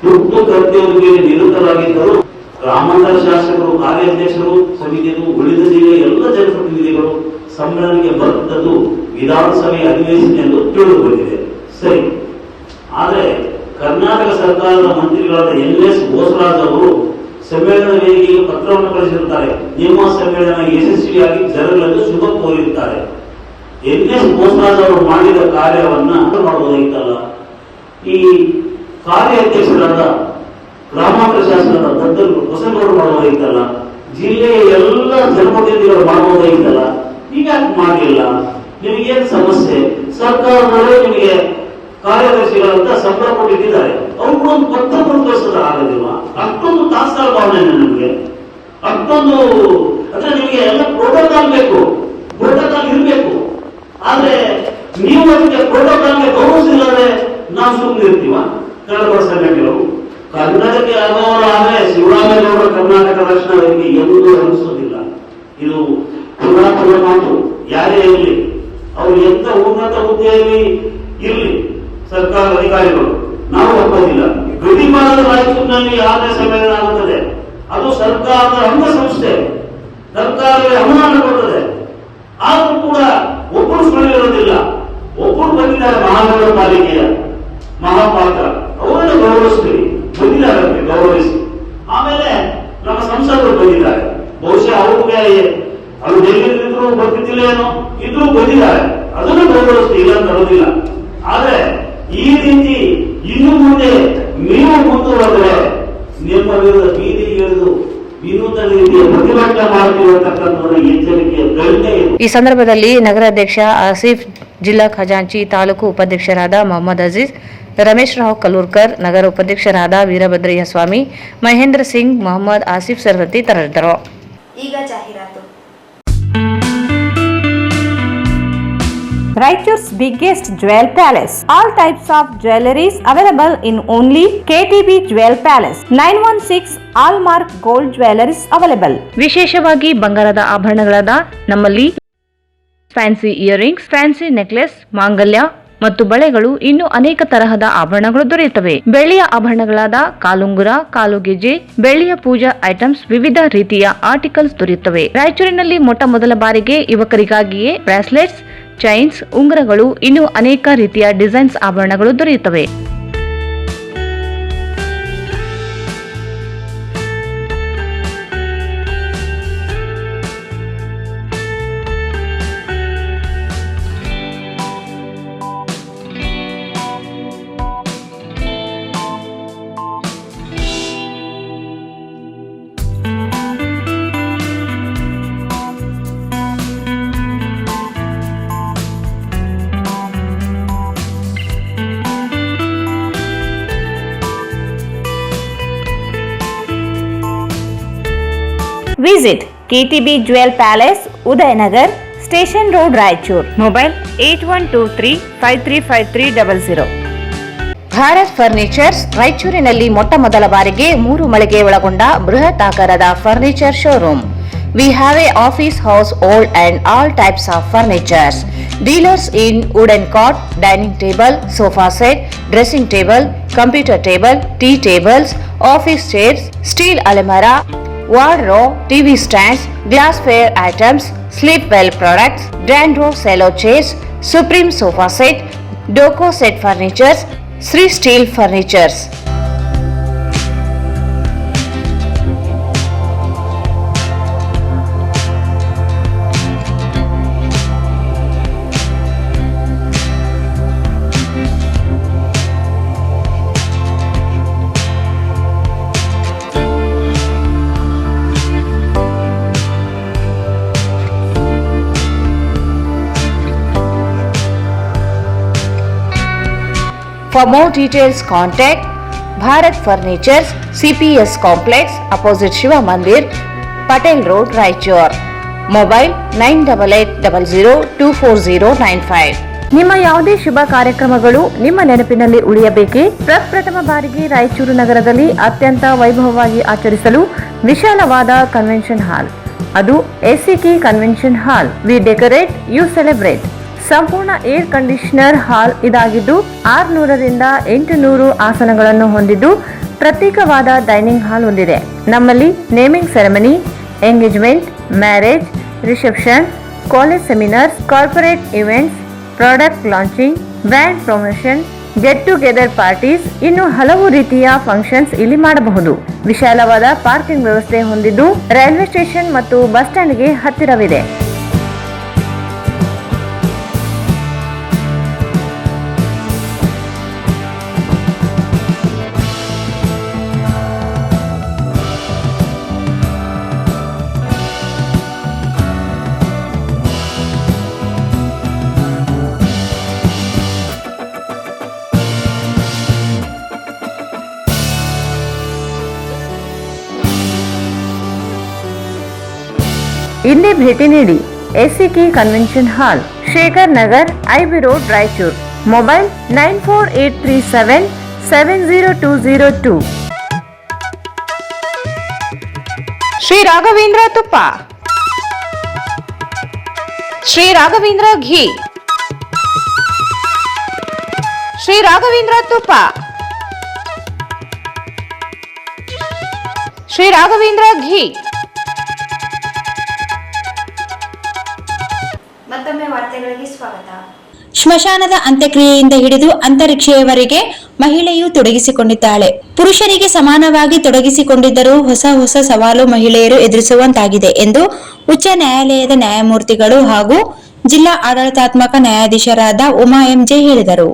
ತುರ್ತು ಕರ್ತವ್ಯಕ್ಕೆ ನಿರತರಾಗಿದ್ದರು ಗ್ರಾಮಾಂತರ ಶಾಸಕರು, ಕಾರ್ಯಾಧ್ಯಕ್ಷರು, ಸಮಿತಿಗಳು, ಉಳಿದ ಜಿಲ್ಲೆಯ ಎಲ್ಲ ಜನಪ್ರತಿನಿಧಿಗಳು ಸಮ್ಮೇಳನಕ್ಕೆ ಬರುತ್ತದ್ದು ವಿಧಾನಸಭೆ ಅಧಿವೇಶನ ಎಂದು ತಿಳಿದು ಬಂದಿದೆ. ಸರಿ, ಆದರೆ ಕರ್ನಾಟಕ ಸರ್ಕಾರದ ಮಂತ್ರಿಗಳಾದ ಎನ್ಎಸ್ ಬೋಸರಾಜ್ ಅವರು ಸಮ್ಮೇಳನ ವೇದಿಕೆಗೆ ಪತ್ರವನ್ನು ಕಳಿಸಿರುತ್ತಾರೆ. ನಿಮ್ಮ ಸಮ್ಮೇಳನ ಯಶಸ್ವಿಯಾಗಿ ಜರಗಲೆಂದು ಶುಭ ಕೋರಿರುತ್ತಾರೆ. ಎನ್ಎಸ್ ಬೋಸರಾಜ್ ಅವರು ಮಾಡಿದ ಕಾರ್ಯವನ್ನ ಮಾಡಬಹುದಾಗಿತ್ತಲ್ಲ. ಈ ಕಾರ್ಯಾಧ್ಯಕ್ಷರಾದ ಗ್ರಾಮಾಂತರ ಶಾಸಕರಾದ ದದ್ದಲ್ ಬಸನಗೌಡರು ಮಾಡಬಹುದಾಗಿತ್ತಲ್ಲ. ಜಿಲ್ಲೆಯ ಎಲ್ಲ ಜನಪ್ರತಿನಿಧಿಗಳು ಮಾಡಬಹುದಾಗಿತ್ತಲ್ಲ. ನೀವ್ಯಾಕೆ ಮಾಡಲಿಲ್ಲ? ನಿಮಗೇನು ಸಮಸ್ಯೆ? ಸರ್ಕಾರದವರೇ ನಿಮಗೆ ಕಾರ್ಯದರ್ಶಿಗಳಂತ ಸಂಬಳ ಕೊಟ್ಟಿದ್ದಾರೆ. ಅವ್ರು ಕೂಡ ಒಂದು ಪತ್ರ ಕಳಿಸೋದ ಆಗೋದಿಲ್ವಾ? ಅಷ್ಟೊಂದು ತಾತ್ಸಾರ ಭಾವನೆ ನಮಗೆ, ಅಷ್ಟೊಂದು ಅಂದ್ರೆ ನಿಮಗೆ ಎಲ್ಲ ಪ್ರೋಟೋಕಾಲ್ ಬೇಕು, ಪ್ರೋಟೋಕಾಲ್ ಇರಬೇಕು. ಆದ್ರೆ ನೀವು ಅದಕ್ಕೆ ಪ್ರೋಟೋಕಾಲ್ಗೆ ಗೌರವಿಸಿದ್ರೆ ನಾವು ಸುಮ್ಮನೆ ಇರ್ತೀವ? ಕನ್ನಡ ಸಂಘಟನೆಗಳು ಕನ್ನಡಕ್ಕೆ ಆಗೋರು ಆದ್ರೆ ಶಿವರಾಮೇಗೌಡರ ಕರ್ನಾಟಕ ರಕ್ಷಣಾ ವೇದಿಕೆ ಎಂದೂ ಅನಿಸೋದಿಲ್ಲ. ಇದು ಪುರಾತನ ಮಾತು. ಯಾರೇ ಇರಲಿ, ಅವರು ಎಂತ ಉನ್ನತ ಹುದ್ದೆಯಲ್ಲಿ ಇರಲಿ, ಸರ್ಕಾರದ ಅಧಿಕಾರಿಗಳು, ನಾವು ಒಪ್ಪೋದಿಲ್ಲ. ಗಡಿಪಾರದ ರಾಯಚೂರಿನಲ್ಲಿ ಆದ್ರೆ ಸಮ್ಮೇಳನ ಆಗುತ್ತದೆ. ಅದು ಸರ್ಕಾರದ ಅಂಗಸಂಸ್ಥೆ, ಸರ್ಕಾರವೇ ಅನುದಾನ ಕೊಡುತ್ತದೆ. ಆದ್ರೂ ಕೂಡ ಒಬ್ಬರು ಸುಳ್ಳಿರೋದಿಲ್ಲ. ಒಬ್ಬರು ಬಂದಿದ್ದಾರೆ ಮಹಾನಗರ ಪಾಲಿಕೆಯ ಮಹಾಪಾತ್ರ, ಅವರನ್ನು ಗೌರವಿಸ್ತೀವಿ, ಬಂದಿದ್ದಾರೆ ಗೌರವಿಸಿ. ಆಮೇಲೆ ನಮ್ಮ ಸಂಸದರು ಬಂದಿದ್ದಾರೆ. ಬಹುಶಃ ಅವ್ರಿಗೆ ಅವರು ಡೆಲ್ಲಿಯಲ್ಲಿದ್ರು ಬರ್ತಿದ್ದಿಲ್ಲ ಏನೋ, ಇದ್ರು ಬಂದಿದ್ದಾರೆ, ಅದನ್ನು ಗೌರವಿಸ್ತೀವಿ, ಇಲ್ಲ ಅಂತ ಅನ್ನೋದಿಲ್ಲ. ಆದ್ರೆ ಈ ರೀತಿ ಇನ್ನು ಮುಂದೆ ನೀವು ಮುಂದುವರೆದರೆ ನಿಮ್ಮ ವಿರುದ್ಧ ಬೀದಿಗೆ ಇಳಿದು ವಿನೂತನ ರೀತಿಯ ಪ್ರತಿಭಟನೆ ಮಾಡ್ತಿರತಕ್ಕಂಥದ್ರ ಎಚ್ಚರಿಕೆಯ ಗಂಟೆ ಇದು. ಈ ಸಂದರ್ಭದಲ್ಲಿ ನಗರಾಧ್ಯಕ್ಷ ಆಸಿಫ್, ಜಿಲ್ಲಾ ಖಜಾಂಚಿ, ತಾಲೂಕು ಉಪಾಧ್ಯಕ್ಷರಾದ ಮೊಹಮ್ಮದ್ ಅಜೀಜ್, ರಮೇಶ್ ರಾವ್ ಕಲೂರ್ಕರ್, ನಗರ ಉಪಾಧ್ಯಕ್ಷರಾದ ವೀರಭದ್ರಯ್ಯ ಸ್ವಾಮಿ, ಮಹೇಂದ್ರ ಸಿಂಗ್, ಮೊಹಮ್ಮದ್ ಆಸಿಫ್ ಸೇರಿದಂತೆ ಇತರರಿದ್ದರು. ಈಗ ಜಾಹೀರಾತು. Raichur's biggest jewel palace. All types of jewelries available in only KTB Jewel Palace. 916 Allmark Gold Jewelries available. ವಿಶೇಷವಾಗಿ ಬಂಗಾರದ ಆಭರಣಗಳಾದ ನಮ್ಮಲ್ಲಿ ಫ್ಯಾನ್ಸಿ ಇಯರಿಂಗ್ಸ್, ಫ್ಯಾನ್ಸಿ ನೆಕ್ಲೆಸ್, ಮಾಂಗಲ್ಯ ಮತ್ತು ಬಳೆಗಳು, ಇನ್ನು ಅನೇಕ ತರಹದ ಆಭರಣಗಳು ದೊರೆಯುತ್ತವೆ. ಬೆಳ್ಳಿಯ ಆಭರಣಗಳಾದ ಕಾಲುಂಗುರ, ಕಾಲುಗೆಜೆ, ಬೆಳ್ಳಿಯ ಪೂಜಾ ಐಟಮ್ಸ್, ವಿವಿಧ ರೀತಿಯ ಆರ್ಟಿಕಲ್ಸ್ ದೊರೆಯುತ್ತವೆ. ರಾಯಚೂರಿನಲ್ಲಿ ಮೊಟ್ಟ ಮೊದಲ ಬಾರಿಗೆ ಯುವಕರಿಗಾಗಿಯೇ ಬ್ರಾಸ್ಲೆಟ್ಸ್, ಚೈನ್ಸ್, ಉಂಗುರಗಳು, ಇನ್ನು ಅನೇಕ ರೀತಿಯ ಡಿಸೈನ್ಸ್ ಆಭರಣಗಳು ದೊರೆಯುತ್ತವೆ. Visit KTB Jewel Palace, Udayanagar, Station Road, Raichur. Mobile 8123535300. Bharat furnitures ರಾಯಚೂರಿನಲ್ಲಿ ಮೊಟ್ಟ ಮೊದಲ ಬಾರಿಗೆ 3 ಮಳಿಗೆ ಒಳಗೊಂಡ ಬೃಹತ್ ಆಕಾರದ furniture showroom. We have a office house, old and all types of furnitures. Dealers in wooden cot, dining table, sofa set, dressing table, computer table, tea tables, office chairs, steel almirah, wardrobe, TV stands, glassware items, sleepwell products, Dandro cello chairs, Supreme sofa set, Doco set furnitures, Sri Steel furnitures. For more details, contact Bharat Furnitures, CPS Complex, opposite Shiva Mandir, Patel Road, Raichur. Mobile 9880024095. ನಿಮ್ಮ ಯಾವುದೇ ಶುಭ ಕಾರ್ಯಕ್ರಮಗಳು ನಿಮ್ಮ ನೆನಪಿನಲ್ಲಿ ಉಳಿಯಬೇಕೇ? ಪ್ರಪ್ರಥಮ ಬಾರಿಗೆ ರಾಯಚೂರು ನಗರದಲ್ಲಿ ಅತ್ಯಂತ ವೈಭವವಾಗಿ ಆಚರಿಸಲು ವಿಶಾಲವಾದ ಕನ್ವೆನ್ಷನ್ ಹಾಲ್, ಅದು ACK convention hall. We decorate, you celebrate. ಸಂಪೂರ್ಣ ಏರ್ ಕಂಡೀಷನರ್ ಹಾಲ್ ಇದಾಗಿದ್ದು 600ರಿಂದ 800 ಆಸನಗಳನ್ನು ಹೊಂದಿದ್ದು ಪ್ರತ್ಯೇಕವಾದ ಡೈನಿಂಗ್ ಹಾಲ್ ಹೊಂದಿದೆ. ನಮ್ಮಲ್ಲಿ naming ceremony, engagement, marriage, reception, college seminars, corporate events, product launching, brand promotion, get together parties, ಇನ್ನು ಹಲವು ರೀತಿಯ ಫಂಕ್ಷನ್ಸ್ ಇಲ್ಲಿ ಮಾಡಬಹುದು. ವಿಶಾಲವಾದ ಪಾರ್ಕಿಂಗ್ ವ್ಯವಸ್ಥೆ ಹೊಂದಿದ್ದು ರೈಲ್ವೆ ಸ್ಟೇಷನ್ ಮತ್ತು ಬಸ್ ಸ್ಟ್ಯಾಂಡ್ಗೆ ಹತ್ತಿರವಿದೆ. ಇಂದೇ ಭೇಟಿ ನೀಡಿ ಎಸಿಕೆ ಕನ್ವೆನ್ಷನ್ ಹಾಲ್, Shekhar Nagar, IB road, Raichur. Mobile 9483770202. Shri Raghavendra ತುಪ್ಪ, ಶ್ರೀ ರಾಘವೇಂದ್ರ ಘೀ, ಶ್ರೀ ರಾಘವೇಂದ್ರ ತುಪ್ಪ, ಶ್ರೀ ರಾಘವೇಂದ್ರ ಘೀ. ಮತ್ತೊಮ್ಮೆ ವಾರ್ತೆಗಳಿಗೆ ಸ್ವಾಗತ. ಸ್ಮಶಾನದ ಅಂತ್ಯಕ್ರಿಯೆಯಿಂದ ಹಿಡಿದು ಅಂತರಿಕ್ಷೆಯವರೆಗೆ ಮಹಿಳೆಯು ತೊಡಗಿಸಿಕೊಂಡಿದ್ದಾಳೆ. ಪುರುಷರಿಗೆ ಸಮಾನವಾಗಿ ತೊಡಗಿಸಿಕೊಂಡಿದ್ದರೂ ಹೊಸ ಹೊಸ ಸವಾಲು ಮಹಿಳೆಯರು ಎದುರಿಸುವಂತಾಗಿದೆ ಎಂದು ಉಚ್ಚ ನ್ಯಾಯಾಲಯದ ನ್ಯಾಯಮೂರ್ತಿಗಳು ಹಾಗೂ ಜಿಲ್ಲಾ ಆಡಳಿತಾತ್ಮಕ ನ್ಯಾಯಾಧೀಶರಾದ ಉಮಾ ಎಂಜೆ ಹೇಳಿದರು.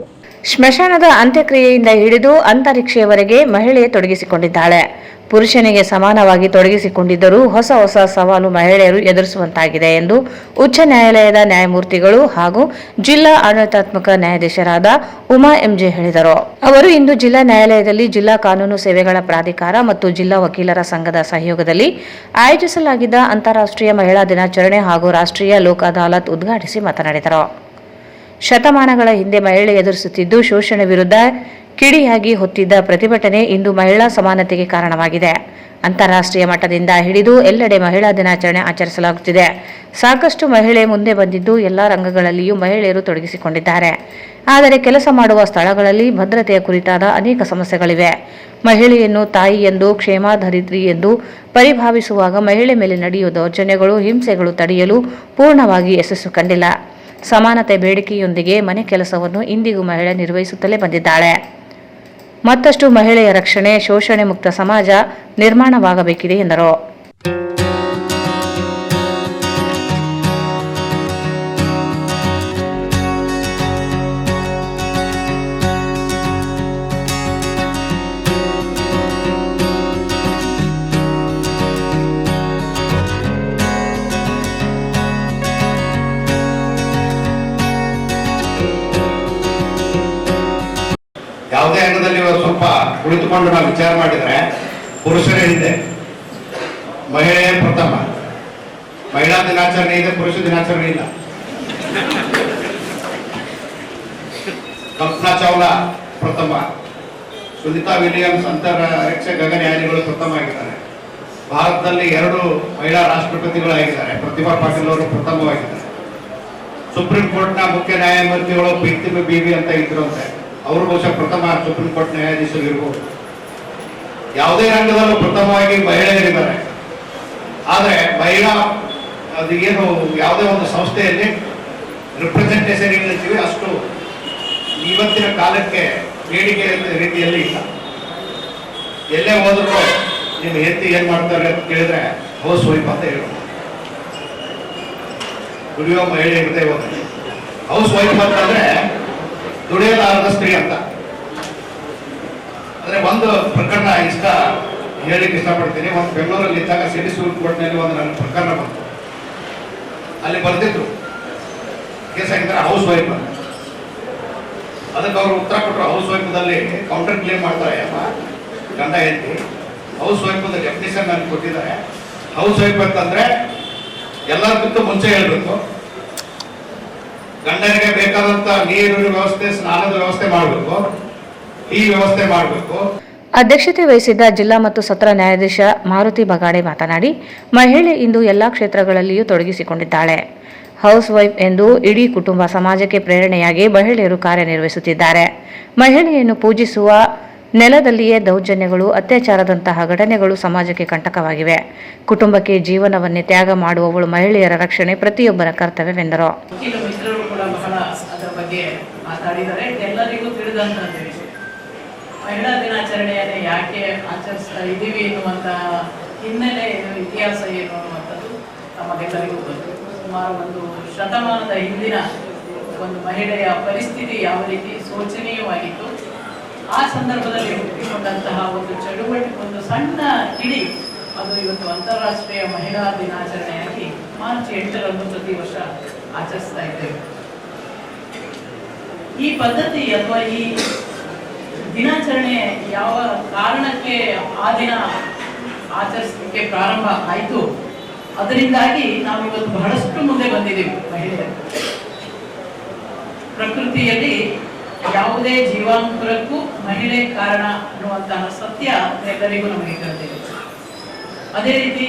ಸ್ಮಶಾನದ ಅಂತ್ಯಕ್ರಿಯೆಯಿಂದ ಹಿಡಿದು ಅಂತರಿಕ್ಷೆಯವರೆಗೆ ಮಹಿಳೆ ತೊಡಗಿಸಿಕೊಂಡಿದ್ದಾಳೆ. ಪುರುಷನಿಗೆ ಸಮಾನವಾಗಿ ತೊಡಗಿಸಿಕೊಂಡಿದ್ದರೂ ಹೊಸ ಹೊಸ ಸವಾಲು ಮಹಿಳೆಯರು ಎದುರಿಸುವಂತಾಗಿದೆ ಎಂದು ಉಚ್ಚ ನ್ಯಾಯಾಲಯದ ನ್ಯಾಯಮೂರ್ತಿಗಳು ಹಾಗೂ ಜಿಲ್ಲಾ ಆಡಳಿತಾತ್ಮಕ ನ್ಯಾಯಾಧೀಶರಾದ ಉಮಾ ಎಂಜೆ ಹೇಳಿದರು. ಅವರು ಇಂದು ಜಿಲ್ಲಾ ನ್ಯಾಯಾಲಯದಲ್ಲಿ ಜಿಲ್ಲಾ ಕಾನೂನು ಸೇವೆಗಳ ಪ್ರಾಧಿಕಾರ ಮತ್ತು ಜಿಲ್ಲಾ ವಕೀಲರ ಸಂಘದ ಸಹಯೋಗದಲ್ಲಿ ಆಯೋಜಿಸಲಾಗಿದ್ದ ಅಂತಾರಾಷ್ಟ್ರೀಯ ಮಹಿಳಾ ದಿನಾಚರಣೆ ಹಾಗೂ ರಾಷ್ಟ್ರೀಯ ಲೋಕ್ ಅದಾಲತ್ ಉದ್ಘಾಟಿಸಿ ಮಾತನಾಡಿದರು. ಶತಮಾನಗಳ ಹಿಂದೆ ಮಹಿಳೆ ಎದುರಿಸುತ್ತಿದ್ದು ಶೋಷಣೆ ವಿರುದ್ಧ ಕಿಡಿಯಾಗಿ ಹೊತ್ತಿದ್ದ ಪ್ರತಿಭಟನೆ ಇಂದು ಮಹಿಳಾ ಸಮಾನತೆಗೆ ಕಾರಣವಾಗಿದೆ. ಅಂತಾರಾಷ್ಟ್ರೀಯ ಮಟ್ಟದಿಂದ ಹಿಡಿದು ಎಲ್ಲೆಡೆ ಮಹಿಳಾ ದಿನಾಚರಣೆ ಆಚರಿಸಲಾಗುತ್ತಿದೆ. ಸಾಕಷ್ಟು ಮಹಿಳೆ ಮುಂದೆ ಬಂದಿದ್ದು ಎಲ್ಲ ರಂಗಗಳಲ್ಲಿಯೂ ಮಹಿಳೆಯರು ತೊಡಗಿಸಿಕೊಂಡಿದ್ದಾರೆ. ಆದರೆ ಕೆಲಸ ಮಾಡುವ ಸ್ಥಳಗಳಲ್ಲಿ ಭದ್ರತೆಯ ಕುರಿತಾದ ಅನೇಕ ಸಮಸ್ಯೆಗಳಿವೆ. ಮಹಿಳೆಯನ್ನು ತಾಯಿ ಎಂದು, ಕ್ಷೇಮಾಧರಿತ್ರಿ ಎಂದು ಪರಿಭಾವಿಸುವಾಗ ಮಹಿಳೆ ಮೇಲೆ ನಡೆಯುವ ದೌರ್ಜನ್ಯಗಳು, ಹಿಂಸೆಗಳು ತಡೆಯಲು ಪೂರ್ಣವಾಗಿ ಯಶಸ್ಸು ಕಂಡಿಲ್ಲ. ಸಮಾನತೆ ಬೇಡಿಕೆಯೊಂದಿಗೆ ಮನೆ ಕೆಲಸವನ್ನು ಇಂದಿಗೂ ಮಹಿಳೆ ನಿರ್ವಹಿಸುತ್ತಲೇ ಬಂದಿದ್ದಾಳೆ. ಮತ್ತಷ್ಟು ಮಹಿಳೆಯ ರಕ್ಷಣೆ, ಶೋಷಣೆ ಮುಕ್ತ ಸಮಾಜ ನಿರ್ಮಾಣವಾಗಬೇಕಿದೆ ಎಂದರು. ಯಾವುದೇ ರಂಗದಲ್ಲಿ ಸ್ವಲ್ಪ ಕುಳಿತುಕೊಂಡು ನಾವು ವಿಚಾರ ಮಾಡಿದರೆ ಪುರುಷರೇ ಹಿಂದೆ, ಮಹಿಳೆಯೇ ಪ್ರಥಮ. ಮಹಿಳಾ ದಿನಾಚರಣೆ ಇದೆ, ಪುರುಷ ದಿನಾಚರಣೆ ಇಲ್ಲ. ಕಲ್ಪನಾ ಚಾವ್ಲಾ ಪ್ರಥಮ, ಸುನೀತಾ ವಿಲಿಯಮ್ಸ್ ಅಂತರಿಕ್ಷ ಗಗನಯಾನಿಗಳು ಪ್ರಥಮ ಆಗಿದ್ದಾರೆ. ಭಾರತದಲ್ಲಿ 2 ಮಹಿಳಾ ರಾಷ್ಟ್ರಪತಿಗಳಾಗಿದ್ದಾರೆ. ಪ್ರತಿಭಾ ಪಾಟೀಲ್ ಅವರು ಪ್ರಥಮವಾಗಿದ್ದಾರೆ. ಸುಪ್ರೀಂ ಕೋರ್ಟ್ನ ಮುಖ್ಯ ನ್ಯಾಯಮೂರ್ತಿಗಳು ಪ್ರೀತಿಮ ಬೀವಿ ಅಂತ ಇದ್ರಂತೆ, ಅವರು ಬಹುಶಃ ಪ್ರಥಮ ಸುಪ್ರೀಂ ಕೋರ್ಟ್ ನ್ಯಾಯಾಧೀಶರು ಇರ್ಬೋದು. ಯಾವುದೇ ರಂಗದಲ್ಲೂ ಪ್ರಥಮವಾಗಿ ಮಹಿಳೆಯರಿದ್ದಾರೆ. ಆದರೆ ಮಹಿಳಾ ಅದು ಏನು ಯಾವುದೇ ಒಂದು ಸಂಸ್ಥೆಯಲ್ಲಿ ರಿಪ್ರೆಸೆಂಟೇಷನ್ ಏನಂತೀವಿ ಅಷ್ಟು ಇವತ್ತಿನ ಕಾಲಕ್ಕೆ ಬೇಡಿಕೆ ರೀತಿಯಲ್ಲಿ ಇಲ್ಲ. ಎಲ್ಲೇ ಹೋದ್ರು ನಿಮ್ಮ ಹೆಂಡತಿ ಏನ್ ಮಾಡ್ತಾರೆ ಅಂತ ಕೇಳಿದ್ರೆ ಹೌಸ್ ವೈಫ್ ಅಂತ ಹೇಳೋದು. ದುಡಿಯೋ ಮಹಿಳೆ ಇರದೆ ಹೋದ್ರೆ ಹೌಸ್ ವೈಫ್ ಅಂತಂದ್ರೆ ದುಡಿಯಲಾರದ ಸ್ತ್ರೀ ಅಂತ. ಅಂದ್ರೆ ಒಂದು ಪ್ರಕರಣ ಹೇಳಿಕ್ಕೆ ಇಷ್ಟಪಡ್ತೀನಿ. ಒಂದು ಬೆಂಗಳೂರಲ್ಲಿ ಇದ್ದಾಗ ಸಿಟಿ ಸುಪ್ರೀಂ ಕೋರ್ಟ್ನಲ್ಲಿ ಒಂದು ನನ್ನ ಪ್ರಕರಣ ಬಂತು. ಅಲ್ಲಿ ಬರ್ತಿದ್ರು ಕೇಸ್ ಆಗಿದ್ರೆ ಹೌಸ್ ವೈಫ್ ಅಂತ. ಅದಕ್ಕೆ ಅವರು ಉತ್ತರ ಕೊಟ್ಟರು. ಹೌಸ್ ವೈಫ್ದಲ್ಲಿ ಕೌಂಟರ್ ಕ್ಲೇಮ್ ಮಾಡ್ತಾರೆ ಅಮ್ಮ, ಗಂಡ ಹೆಂಡತಿ. ಹೌಸ್ ವೈಫ್ ಅಂತ ಡೆಫಿನೇಷನ್ ನನಗೆ ಕೊಟ್ಟಿದ್ದಾರೆ. ಹೌಸ್ ವೈಫ್ ಅಂತಂದ್ರೆ ಎಲ್ಲದಕ್ಕಿಂತ ಮುಂಚೆ ಹೇಳ್ಬೇಕು, ಗಂಡನಿಗೆ ಬೇಕಾದಂತ ನೀರಿನ ವ್ಯವಸ್ಥೆ, ಸ್ನಾನದ ವ್ಯವಸ್ಥೆ ಮಾಡಬೇಕು, ಈ ವ್ಯವಸ್ಥೆ ಮಾಡಬೇಕು. ಅಧ್ಯಕ್ಷತೆ ವಹಿಸಿದ್ದ ಜಿಲ್ಲಾ ಮತ್ತು ಸತ್ರ ನ್ಯಾಯಾಧೀಶ ಮಾರುತಿ ಬಗಾಡೆ ಮಾತನಾಡಿ, ಮಹಿಳೆ ಇಂದು ಎಲ್ಲಾ ಕ್ಷೇತ್ರಗಳಲ್ಲಿಯೂ ತೊಡಗಿಸಿಕೊಂಡಿದ್ದಾಳೆ. ಹೌಸ್ ವೈಫ್ ಎಂದು ಇಡೀ ಕುಟುಂಬ ಸಮಾಜಕ್ಕೆ ಪ್ರೇರಣೆಯಾಗಿ ಮಹಿಳೆಯರು ಕಾರ್ಯನಿರ್ವಹಿಸುತ್ತಿದ್ದಾರೆ. ಮಹಿಳೆಯನ್ನು ಪೂಜಿಸುವ ನೆಲದಲ್ಲಿಯೇ ದೌರ್ಜನ್ಯಗಳು, ಅತ್ಯಾಚಾರದಂತಹ ಘಟನೆಗಳು ಸಮಾಜಕ್ಕೆ ಕಂಟಕವಾಗಿವೆ. ಕುಟುಂಬಕ್ಕೆ ಜೀವನವನ್ನೇ ತ್ಯಾಗ ಮಾಡುವವಳು ಮಹಿಳೆಯರ ರಕ್ಷಣೆ ಪ್ರತಿಯೊಬ್ಬರ ಕರ್ತವ್ಯವೆಂದರು. ಮಿತ್ರರು ಕೂಡ ಬಹಳ ಅದರ ಬಗ್ಗೆ ಮಾತಾಡಿದ್ದಾರೆ. ಎಲ್ಲರಿಗೂ ತಿಳಿದಂತಹ ವಿಷಯ, ಮಹಿಳಾ ದಿನಾಚರಣೆಯನ್ನು ಯಾಕೆ ಆಚರಿಸ್ತಾ ಇದ್ದೀವಿ ಎನ್ನುವಂತಹ ಹಿನ್ನೆಲೆ ಏನು, ಇತಿಹಾಸ ಏನು ಅನ್ನುವಂಥದ್ದು ನಮಗೆಲ್ಲರಿಗೂ ಗೊತ್ತು. ಸುಮಾರು ಒಂದು ಶತಮಾನದ ಹಿಂದಿನ ಒಂದು ಮಹಿಳೆಯ ಪರಿಸ್ಥಿತಿ ಯಾವ ರೀತಿ ಶೋಚನೀಯವಾಗಿತ್ತು, ಆ ಸಂದರ್ಭದಲ್ಲಿ ಹುಟ್ಟಿಕೊಂಡಂತಹ ಒಂದು ಚಳುವಳಿ, ಒಂದು ಸಣ್ಣ ಕಿಡಿ, ಅದು ಇವತ್ತು ಅಂತಾರಾಷ್ಟ್ರೀಯ ಮಹಿಳಾ ದಿನಾಚರಣೆಯಾಗಿ ಮಾರ್ಚ್ 8ರಂದು ಪ್ರತಿ ವರ್ಷ ಆಚರಿಸ್ತಾ ಇದ್ದೇವೆ. ಈ ಪದ್ಧತಿ ಅಥವಾ ಈ ದಿನಾಚರಣೆ ಯಾವ ಕಾರಣಕ್ಕೆ ಆ ದಿನ ಆಚರಿಸಲಿಕ್ಕೆ ಪ್ರಾರಂಭ ಆಯಿತು, ಅದರಿಂದಾಗಿ ನಾವು ಇವತ್ತು ಬಹಳಷ್ಟು ಮುಂದೆ ಬಂದಿದ್ದೀವಿ. ಮಹಿಳೆಯರು ಪ್ರಕೃತಿಯಲ್ಲಿ ಯಾವುದೇ ಜೀವಾಂಕುರಕ್ಕೂ ಮಹಿಳೆ ಕಾರಣ ಅನ್ನುವಂತಹ ಸತ್ಯ ಎಲ್ಲರಿಗೂ ನಮಗೆ ತಿಳಿದಿದೆ. ಅದೇ ರೀತಿ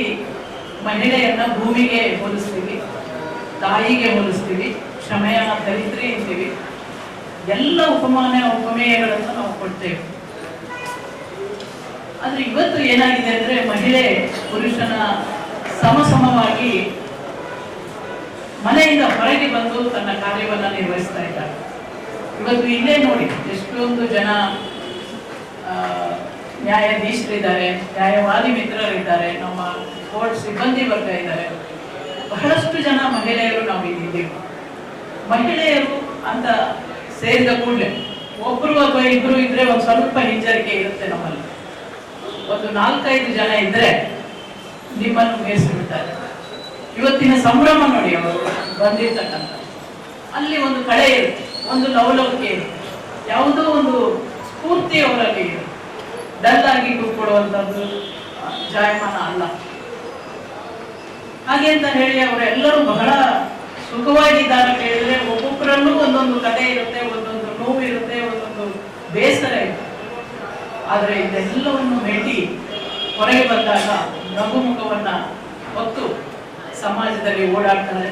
ಮಹಿಳೆಯನ್ನ ಭೂಮಿಗೆ ಹೋಲಿಸ್ತೀವಿ, ತಾಯಿಗೆ ಹೋಲಿಸ್ತೀವಿ, ಕ್ಷಮೆಯ ದರಿದ್ರಿ ಅಂತೀವಿ, ಎಲ್ಲ ಉಪಮೇಯಗಳನ್ನು ನಾವು ಕೊಡ್ತೇವೆ. ಆದ್ರೆ ಇವತ್ತು ಏನಾಗಿದೆ ಅಂದ್ರೆ, ಮಹಿಳೆ ಪುರುಷನ ಸಮಸಮವಾಗಿ ಮನೆಯಿಂದ ಹೊರಗೆ ಬಂದು ತನ್ನ ಕಾರ್ಯವನ್ನ ನಿರ್ವಹಿಸ್ತಾ ಇದ್ದಾರೆ. ಇವತ್ತು ಇಲ್ಲೇ ನೋಡಿ, ಎಷ್ಟೊಂದು ಜನ ನ್ಯಾಯಾಧೀಶರಿದ್ದಾರೆ, ನ್ಯಾಯವಾದಿ ಮಿತ್ರರಿದ್ದಾರೆ, ನಮ್ಮ ಕೋರ್ಟ್ ಸಿಬ್ಬಂದಿ ವರ್ಗ ಇದ್ದಾರೆ, ಬಹಳಷ್ಟು ಜನ ಮಹಿಳೆಯರು ನಾವು ಇಲ್ಲಿದ್ದೇವೆ. ಮಹಿಳೆಯರು ಅಂತ ಸೇರಿದ ಕೂಡಲೇ ಒಬ್ಬರು ಅಥವಾ ಇಬ್ಬರು ಇದ್ರೆ ಒಂದು ಸ್ವಲ್ಪ ಹಿಂಜರಿಕೆ ಇರುತ್ತೆ ನಮ್ಮಲ್ಲಿ. ಒಂದು 4-5 ಜನ ಇದ್ರೆ ನಿಮ್ಮನ್ನು ಮೇಯಿಸಿಬಿಡ್ತಾರೆ. ಇವತ್ತಿನ ಸಂಭ್ರಮ ನೋಡಿ, ಅವರು ಬಂದಿರ್ತಕ್ಕಂಥ ಅಲ್ಲಿ ಒಂದು ಕಳೆ ಇರುತ್ತೆ, ಒಂದು ಲವಲವಿಕೆ ಇರುತ್ತೆ, ಯಾವುದೋ ಒಂದು ಸ್ಫೂರ್ತಿ ಅವರಲ್ಲಿ ಇರುತ್ತೆ. ಡಲ್ ಆಗಿ ಕೂತ್ಕೊಡುವಂಥದ್ದು ಜಾಯಮಾನ ಅಲ್ಲ. ಹಾಗೆ ಅಂತ ಹೇಳಿ ಅವರೆಲ್ಲರೂ ಬಹಳ ಸುಖವಾಗಿದ್ದಾರೆ ಕೇಳಿದ್ರೆ, ಒಬ್ಬೊಬ್ಬರಲ್ಲೂ ಒಂದೊಂದು ಕಥೆ ಇರುತ್ತೆ, ಒಂದೊಂದು ನೋವು ಇರುತ್ತೆ, ಒಂದೊಂದು ಬೇಸರ ಇರುತ್ತೆ. ಆದರೆ ಇದೆಲ್ಲವನ್ನು ಮೆಟ್ಟಿ ಹೊರಗೆ ಬಂದಾಗ ನಗುಮುಖವನ್ನ ಹೊತ್ತು ಸಮಾಜದಲ್ಲಿ ಓಡಾಡ್ತಾರೆ,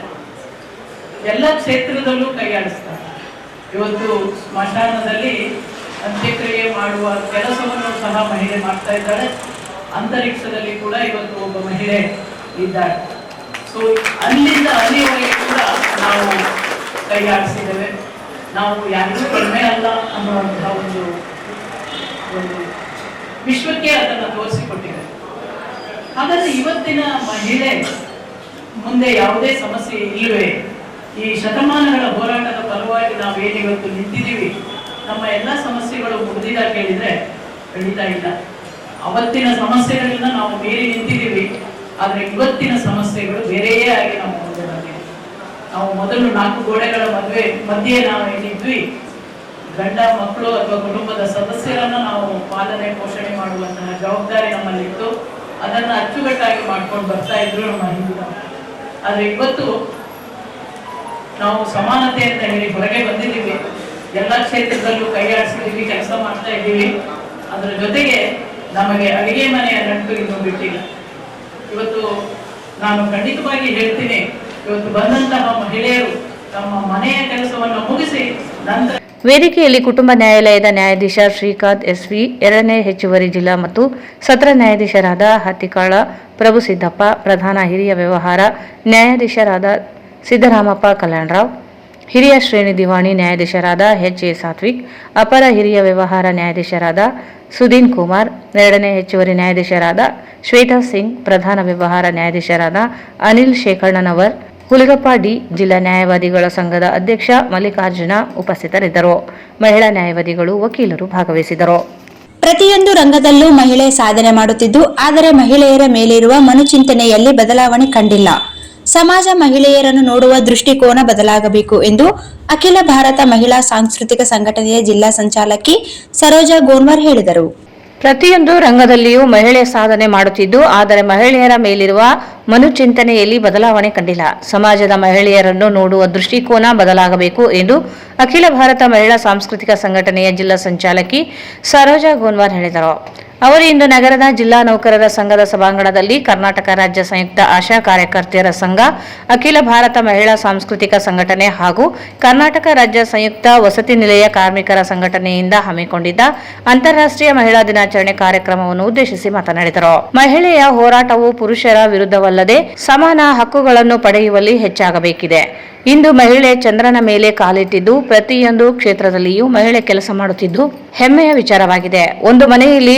ಎಲ್ಲ ಕ್ಷೇತ್ರದಲ್ಲೂ ಕೈಯಾಡಿಸ್ತಾರೆ. ಇವತ್ತು ಸ್ಮಶಾನದಲ್ಲಿ ಅಂತ್ಯಕ್ರಿಯೆ ಮಾಡುವ ಕೆಲಸವನ್ನು ಸಹ ಮಹಿಳೆ ಮಾಡ್ತಾ ಇದ್ದಾಳೆ. ಅಂತರಿಕ್ಷದಲ್ಲಿ ಕೂಡ ಇವತ್ತು ಒಬ್ಬ ಮಹಿಳೆ ಇದ್ದಾಳೆ. ಸೊ ಅಲ್ಲಿಂದ ಅಲ್ಲಿವರೆಗೆ ಕೂಡ ನಾವು ಕೈಯಾಡಿಸಿದ್ದೇವೆ. ನಾವು ಯಾರಿಗೂ ಕಡಿಮೆ ಅಲ್ಲ ಅನ್ನುವಂತಹ ಒಂದು ವಿಶ್ವಕ್ಕೆ ಅದನ್ನು ತೋರಿಸಿಕೊಟ್ಟಿದೆ. ಹಾಗಾದ್ರೆ ಇವತ್ತಿನ ಮಹಿಳೆ ಮುಂದೆ ಯಾವುದೇ ಸಮಸ್ಯೆ ಇಲ್ಲವೇ? ಈ ಶತಮಾನಗಳ ಹೋರಾಟದ ಫಲವಾಗಿ ನಾವೇನಿವತ್ತು ನಿಂತಿದ್ದೀವಿ, ನಮ್ಮ ಎಲ್ಲ ಸಮಸ್ಯೆಗಳು ಮುಗಿದಿದ ಕೇಳಿದ್ರೆ ಖಂಡಿತ ಇಲ್ಲ. ಅವತ್ತಿನ ಸಮಸ್ಯೆಗಳಿಂದ ನಾವು ಮೀರಿ ನಿಂತಿದ್ದೀವಿ, ಆದ್ರೆ ಇವತ್ತಿನ ಸಮಸ್ಯೆಗಳು ಬೇರೆಯೇ ಆಗಿ ನಾವು ಮುಂದೆ ಬಂದಿದ್ದೀವಿ. ನಾವು ಮೊದಲು 4 ಗೋಡೆಗಳ ಮಧ್ಯೆ ನಾವು ಏನಿದ್ವಿ, ಗಂಡ ಮಕ್ಕಳು ಅಥವಾ ಕುಟುಂಬದ ಸದಸ್ಯರನ್ನ ನಾವು ಪಾಲನೆ ಪೋಷಣೆ ಮಾಡುವಂತಹ ಜವಾಬ್ದಾರಿ ನಮ್ಮಲ್ಲಿತ್ತು. ಅದನ್ನ ಅಚ್ಚುಕಟ್ಟಾಗಿ ಮಾಡ್ಕೊಂಡು ಬರ್ತಾ ಇದ್ರು ನಮ್ಮ ಹಿಂದಿನ. ಆದ್ರೆ ಇವತ್ತು ನಾವು ಸಮಾನತೆ ಅಂತ ಹೇಳಿ ಹೊರಗೆ ಬಂದಿದ್ದೀವಿ, ಎಲ್ಲ ಕ್ಷೇತ್ರದಲ್ಲೂ ಕೈಯಾಡಿಸಿದ್ದೀವಿ, ಕೆಲಸ ಮಾಡ್ತಾ ಇದ್ದೀವಿ. ಅದರ ಜೊತೆಗೆ ನಮಗೆ ಅಡಿಗೆ ಮನೆಯ ನಂಟು ಇನ್ನೂ ಬಿಟ್ಟಿಲ್ಲ. ಇವತ್ತು ನಾನು ಖಂಡಿತವಾಗಿ ಹೇಳ್ತೀನಿ, ಇವತ್ತು ಬಂದಂತಹ ಮಹಿಳೆಯರು ತಮ್ಮ ಮನೆಯ ಕೆಲಸವನ್ನು ಮುಗಿಸಿ ನಂತರ ವೇದಿಕೆಯಲ್ಲಿ ಕುಟುಂಬ ನ್ಯಾಯಾಲಯದ ನ್ಯಾಯಾಧೀಶ ಶ್ರೀಕಾಂತ್ ಎಸ್ವಿ, 2ನೇ ಹೆಚ್ಚುವರಿ ಜಿಲ್ಲಾ ಮತ್ತು ಸತ್ರ ನ್ಯಾಯಾಧೀಶರಾದ ಹತ್ತಿಕಾಳ ಪ್ರಭುಸಿದ್ದಪ್ಪ, ಪ್ರಧಾನ ಹಿರಿಯ ವ್ಯವಹಾರ ನ್ಯಾಯಾಧೀಶರಾದ ಸಿದ್ದರಾಮಪ್ಪ ಕಲ್ಯಾಣರಾವ್, ಹಿರಿಯ ಶ್ರೇಣಿ ದಿವಾಣಿ ನ್ಯಾಯಾಧೀಶರಾದ ಎಚ್.ಎ. ಸಾತ್ವಿಕ್, ಅಪರ ಹಿರಿಯ ವ್ಯವಹಾರ ನ್ಯಾಯಾಧೀಶರಾದ ಸುದೀನ್ ಕುಮಾರ್, 2ನೇ ಹೆಚ್ಚುವರಿ ನ್ಯಾಯಾಧೀಶರಾದ ಶ್ವೇತಾ ಸಿಂಗ್, ಪ್ರಧಾನ ವ್ಯವಹಾರ ನ್ಯಾಯಾಧೀಶರಾದ ಅನಿಲ್ ಶೇಖಣ್ಣನವರ್, ಹುಲಿಗಪ್ಪ ಡಿ, ಜಿಲ್ಲಾ ನ್ಯಾಯವಾದಿಗಳ ಸಂಘದ ಅಧ್ಯಕ್ಷ ಮಲ್ಲಿಕಾರ್ಜುನ ಉಪಸ್ಥಿತರಿದ್ದರು. ಮಹಿಳಾ ನ್ಯಾಯವಾದಿಗಳು, ವಕೀಲರು ಭಾಗವಹಿಸಿದರು. ಪ್ರತಿಯೊಂದು ರಂಗದಲ್ಲೂ ಮಹಿಳೆ ಸಾಧನೆ ಮಾಡುತ್ತಿದ್ದು, ಆದರೆ ಮಹಿಳೆಯರ ಮೇಲಿರುವ ಮನುಚಿಂತನೆಯಲ್ಲಿ ಬದಲಾವಣೆ ಕಂಡಿಲ್ಲ. ಸಮಾಜ ಮಹಿಳೆಯರನ್ನು ನೋಡುವ ದೃಷ್ಟಿಕೋನ ಬದಲಾಗಬೇಕು ಎಂದು ಅಖಿಲ ಭಾರತ ಮಹಿಳಾ ಸಾಂಸ್ಕೃತಿಕ ಸಂಘಟನೆಯ ಜಿಲ್ಲಾ ಸಂಚಾಲಕಿ ಸರೋಜಾ ಗೋನ್ವರ್ ಹೇಳಿದರು. ಪ್ರತಿಯೊಂದು ರಂಗದಲ್ಲಿಯೂ ಮಹಿಳೆ ಸಾಧನೆ ಮಾಡುತ್ತಿದ್ದು, ಆದರೆ ಮಹಿಳೆಯರ ಮೇಲಿರುವ ಮನುಚಿಂತನೆಯಲ್ಲಿ ಬದಲಾವಣೆ ಕಂಡಿಲ್ಲ. ಸಮಾಜದ ಮಹಿಳೆಯರನ್ನು ನೋಡುವ ದೃಷ್ಟಿಕೋನ ಬದಲಾಗಬೇಕು ಎಂದು ಅಖಿಲ ಭಾರತ ಮಹಿಳಾ ಸಾಂಸ್ಕೃತಿಕ ಸಂಘಟನೆಯ ಜಿಲ್ಲಾ ಸಂಚಾಲಕಿ ಸರೋಜಾ ಗೋನ್ವರ್ ಹೇಳಿದರು. ಅವರು ಇಂದು ನಗರದ ಜಿಲ್ಲಾ ನೌಕರರ ಸಂಘದ ಸಭಾಂಗಣದಲ್ಲಿ ಕರ್ನಾಟಕ ರಾಜ್ಯ ಸಂಯುಕ್ತ ಆಶಾ ಕಾರ್ಯಕರ್ತೆಯರ ಸಂಘ, ಅಖಿಲ ಭಾರತ ಮಹಿಳಾ ಸಾಂಸ್ಕೃತಿಕ ಸಂಘಟನೆ ಹಾಗೂ ಕರ್ನಾಟಕ ರಾಜ್ಯ ಸಂಯುಕ್ತ ವಸತಿ ನಿಲಯ ಕಾರ್ಮಿಕರ ಸಂಘಟನೆಯಿಂದ ಹಮ್ಮಿಕೊಂಡಿದ್ದ ಅಂತಾರಾಷ್ಟ್ರೀಯ ಮಹಿಳಾ ದಿನಾಚರಣೆ ಕಾರ್ಯಕ್ರಮವನ್ನು ಉದ್ದೇಶಿಸಿ ಮಾತನಾಡಿದರು. ಮಹಿಳೆಯ ಹೋರಾಟವು ಪುರುಷರ ವಿರುದ್ಧವಲ್ಲದೆ ಸಮಾನ ಹಕ್ಕುಗಳನ್ನು ಪಡೆಯುವಲ್ಲಿ ಹೆಚ್ಚಾಗಬೇಕಿದೆ. ಇಂದು ಮಹಿಳೆ ಚಂದ್ರನ ಮೇಲೆ ಕಾಲಿಟ್ಟಿದ್ದು, ಪ್ರತಿಯೊಂದು ಕ್ಷೇತ್ರದಲ್ಲಿಯೂ ಮಹಿಳೆ ಕೆಲಸ ಮಾಡುತ್ತಿದ್ದು ಹೆಮ್ಮೆಯ ವಿಚಾರವಾಗಿದೆ. ಒಂದು ಮನೆಯಲ್ಲಿ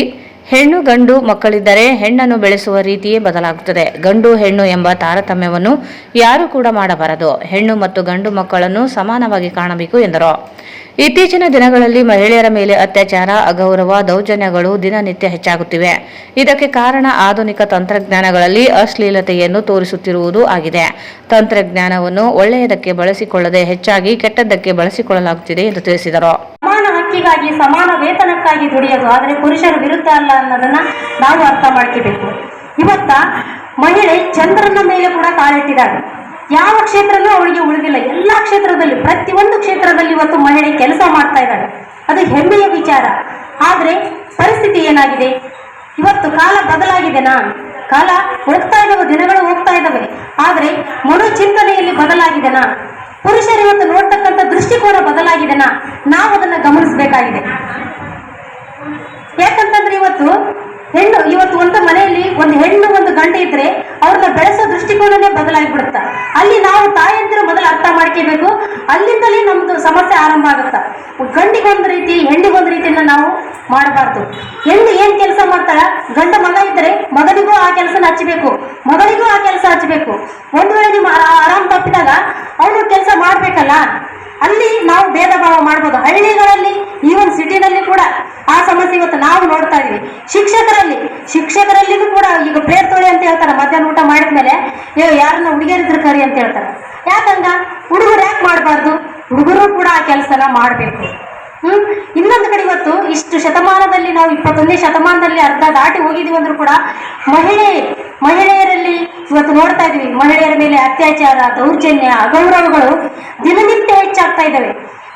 ಹೆಣ್ಣು ಗಂಡು ಮಕ್ಕಳಿದ್ದರೆ ಹೆಣ್ಣನ್ನು ಬೆಳೆಸುವ ರೀತಿಯೇ ಬದಲಾಗುತ್ತದೆ. ಗಂಡು ಹೆಣ್ಣು ಎಂಬ ತಾರತಮ್ಯವನ್ನು ಯಾರೂ ಕೂಡ ಮಾಡಬಾರದು. ಹೆಣ್ಣು ಮತ್ತು ಗಂಡು ಮಕ್ಕಳನ್ನು ಸಮಾನವಾಗಿ ಕಾಣಬೇಕು ಎಂದರು. ಇತ್ತೀಚಿನ ದಿನಗಳಲ್ಲಿ ಮಹಿಳೆಯರ ಮೇಲೆ ಅತ್ಯಾಚಾರ, ಅಗೌರವ, ದೌರ್ಜನ್ಯಗಳು ದಿನನಿತ್ಯ ಹೆಚ್ಚಾಗುತ್ತಿವೆ. ಇದಕ್ಕೆ ಕಾರಣ ಆಧುನಿಕ ತಂತ್ರಜ್ಞಾನಗಳಲ್ಲಿ ಅಶ್ಲೀಲತೆಯನ್ನು ತೋರಿಸುತ್ತಿರುವುದು ಆಗಿದೆ. ತಂತ್ರಜ್ಞಾನವನ್ನು ಒಳ್ಳೆಯದಕ್ಕೆ ಬಳಸಿಕೊಳ್ಳದೆ ಹೆಚ್ಚಾಗಿ ಕೆಟ್ಟದ್ದಕ್ಕೆ ಬಳಸಿಕೊಳ್ಳಲಾಗುತ್ತಿದೆ ಎಂದು ತಿಳಿಸಿದರು. ಸಮಾನ ಹಕ್ಕಿಗಾಗಿ ಸಮಾನ ವೇತನಕ್ಕಾಗಿ ದುಡಿಯೋದು, ಆದರೆ ಪುರುಷರ ವಿರುದ್ಧ ಅಲ್ಲ ಅನ್ನೋದನ್ನ ನಾವು ಅರ್ಥ ಮಾಡ್ಕೋಬೇಕು. ಇವತ್ತ ಮಹಿಳೆ ಚಂದ್ರನ ಮೇಲೆ ಕೂಡ ಕಾಲಿಟ್ಟಿದ್ದಾಳೆ. ಯಾವ ಕ್ಷೇತ್ರನೂ ಅವಳಿಗೆ ಉಳಿದಿಲ್ಲ. ಎಲ್ಲ ಕ್ಷೇತ್ರದಲ್ಲಿ, ಪ್ರತಿಯೊಂದು ಕ್ಷೇತ್ರದಲ್ಲಿ ಇವತ್ತು ಮಹಿಳೆ ಕೆಲಸ ಮಾಡ್ತಾ ಇದ್ದಾಳೆ. ಅದು ಹೆಮ್ಮೆಯ ವಿಚಾರ. ಆದರೆ ಪರಿಸ್ಥಿತಿ ಏನಾಗಿದೆ? ಇವತ್ತು ಕಾಲ ಬದಲಾಗಿದೆನಾ? ಕಾಲ ಹೋಗ್ತಾ ಇದ್ದಾವೆ, ದಿನಗಳು ಹೋಗ್ತಾ ಇದ್ದಾವೆ. ಆದರೆ ಮನೋಚಿಂತನೆಯಲ್ಲಿ ಬದಲಾಗಿದೆನಾ? ಪುರುಷರು ಇವತ್ತು ನೋಡ್ತಕ್ಕಂಥ ದೃಷ್ಟಿಕೋನ ಬದಲಾಗಿದೆನಾ? ನಾವು ಅದನ್ನ ಗಮನಿಸಬೇಕಾಗಿದೆ. ಯಾಕಂತಂದ್ರೆ ಇವತ್ತು ಒಂದು ಮನೆಯಲ್ಲಿ ಒಂದು ಹೆಣ್ಣು ಒಂದು ಗಂಡು ಇದ್ರೆ ಅವ್ರನ್ನ ಬೆಳೆಸೋ ದೃಷ್ಟಿಕೋನನೇ ಬದಲಾಗಿಬಿಡುತ್ತ. ಅಲ್ಲಿ ನಾವು ತಾಯಂದಿರು ಮೊದಲು ಅರ್ಥ ಮಾಡ್ಕೋಬೇಕು. ಅಲ್ಲಿಂದಲೇ ನಮ್ದು ಸಮಸ್ಯೆ ಆರಂಭ ಆಗುತ್ತ. ಗಂಡಿಗೊಂದು ರೀತಿ, ಹೆಣ್ಣಿಗೊಂದು ರೀತಿಯನ್ನ ನಾವು ಮಾಡಬಾರ್ದು. ಹೆಣ್ಣು ಏನ್ ಕೆಲಸ ಮಾಡ್ತಾಳ, ಗಂಡ ಮಗ ಇದ್ರೆ ಮಗನಿಗೂ ಆ ಕೆಲಸನ ಹಚ್ಚಬೇಕು, ಮಗಳಿಗೂ ಆ ಕೆಲಸ ಹಚ್ಚಬೇಕು. ಒಂದು ವೇಳೆ ನೀವು ಆರಾಮ್ ತಪ್ಪಿದಾಗ ಅವನು ಕೆಲಸ ಮಾಡ್ಬೇಕಲ್ಲ. ಅಲ್ಲಿ ನಾವು ಭೇದ ಭಾವ ಮಾಡ್ಬೋದು. ಹಳ್ಳಿಗಳಲ್ಲಿ, ಈವನ್ ಸಿಟಿನಲ್ಲಿ ಕೂಡ ಆ ಸಮಸ್ಯೆ ಇವತ್ತು ನಾವು ನೋಡ್ತಾ ಇದೀವಿ. ಶಿಕ್ಷಕರಲ್ಲಿನೂ ಕೂಡ ಈಗ ಪ್ಲೇಟ್ ತೊಳಿ ಅಂತ ಹೇಳ್ತಾರೆ. ಮಧ್ಯಾಹ್ನ ಊಟ ಮಾಡಿದ್ಮೇಲೆ ಯಾರನ್ನ ಹುಡುಗಿಯರಿದ್ರು ಕರಿ ಅಂತ ಹೇಳ್ತಾರೆ. ಯಾಕಂಗ ಹುಡುಗರು ಯಾಕೆ ಮಾಡಬಾರ್ದು? ಹುಡುಗರು ಕೂಡ ಆ ಕೆಲಸನ ಮಾಡಬೇಕು. ಇನ್ನೊಂದು ಕಡೆ ಇವತ್ತು ಇಷ್ಟು ಶತಮಾನದಲ್ಲಿ, ನಾವು 21ನೇ ಶತಮಾನದಲ್ಲಿ ಅರ್ಧ ದಾಟಿ ಹೋಗಿದೀವಿ ಅಂದ್ರೂ ಕೂಡ ಮಹಿಳೆಯರಲ್ಲಿ ಇವತ್ತು ನೋಡ್ತಾ ಇದೀವಿ. ಮಹಿಳೆಯರ ಮೇಲೆ ಅತ್ಯಾಚಾರ, ದೌರ್ಜನ್ಯ, ಅಗೌರವಗಳು ದಿನನಿತ್ಯ ಹೆಚ್ಚಾಗ್ತಾ ಇದ್ದಾವೆ.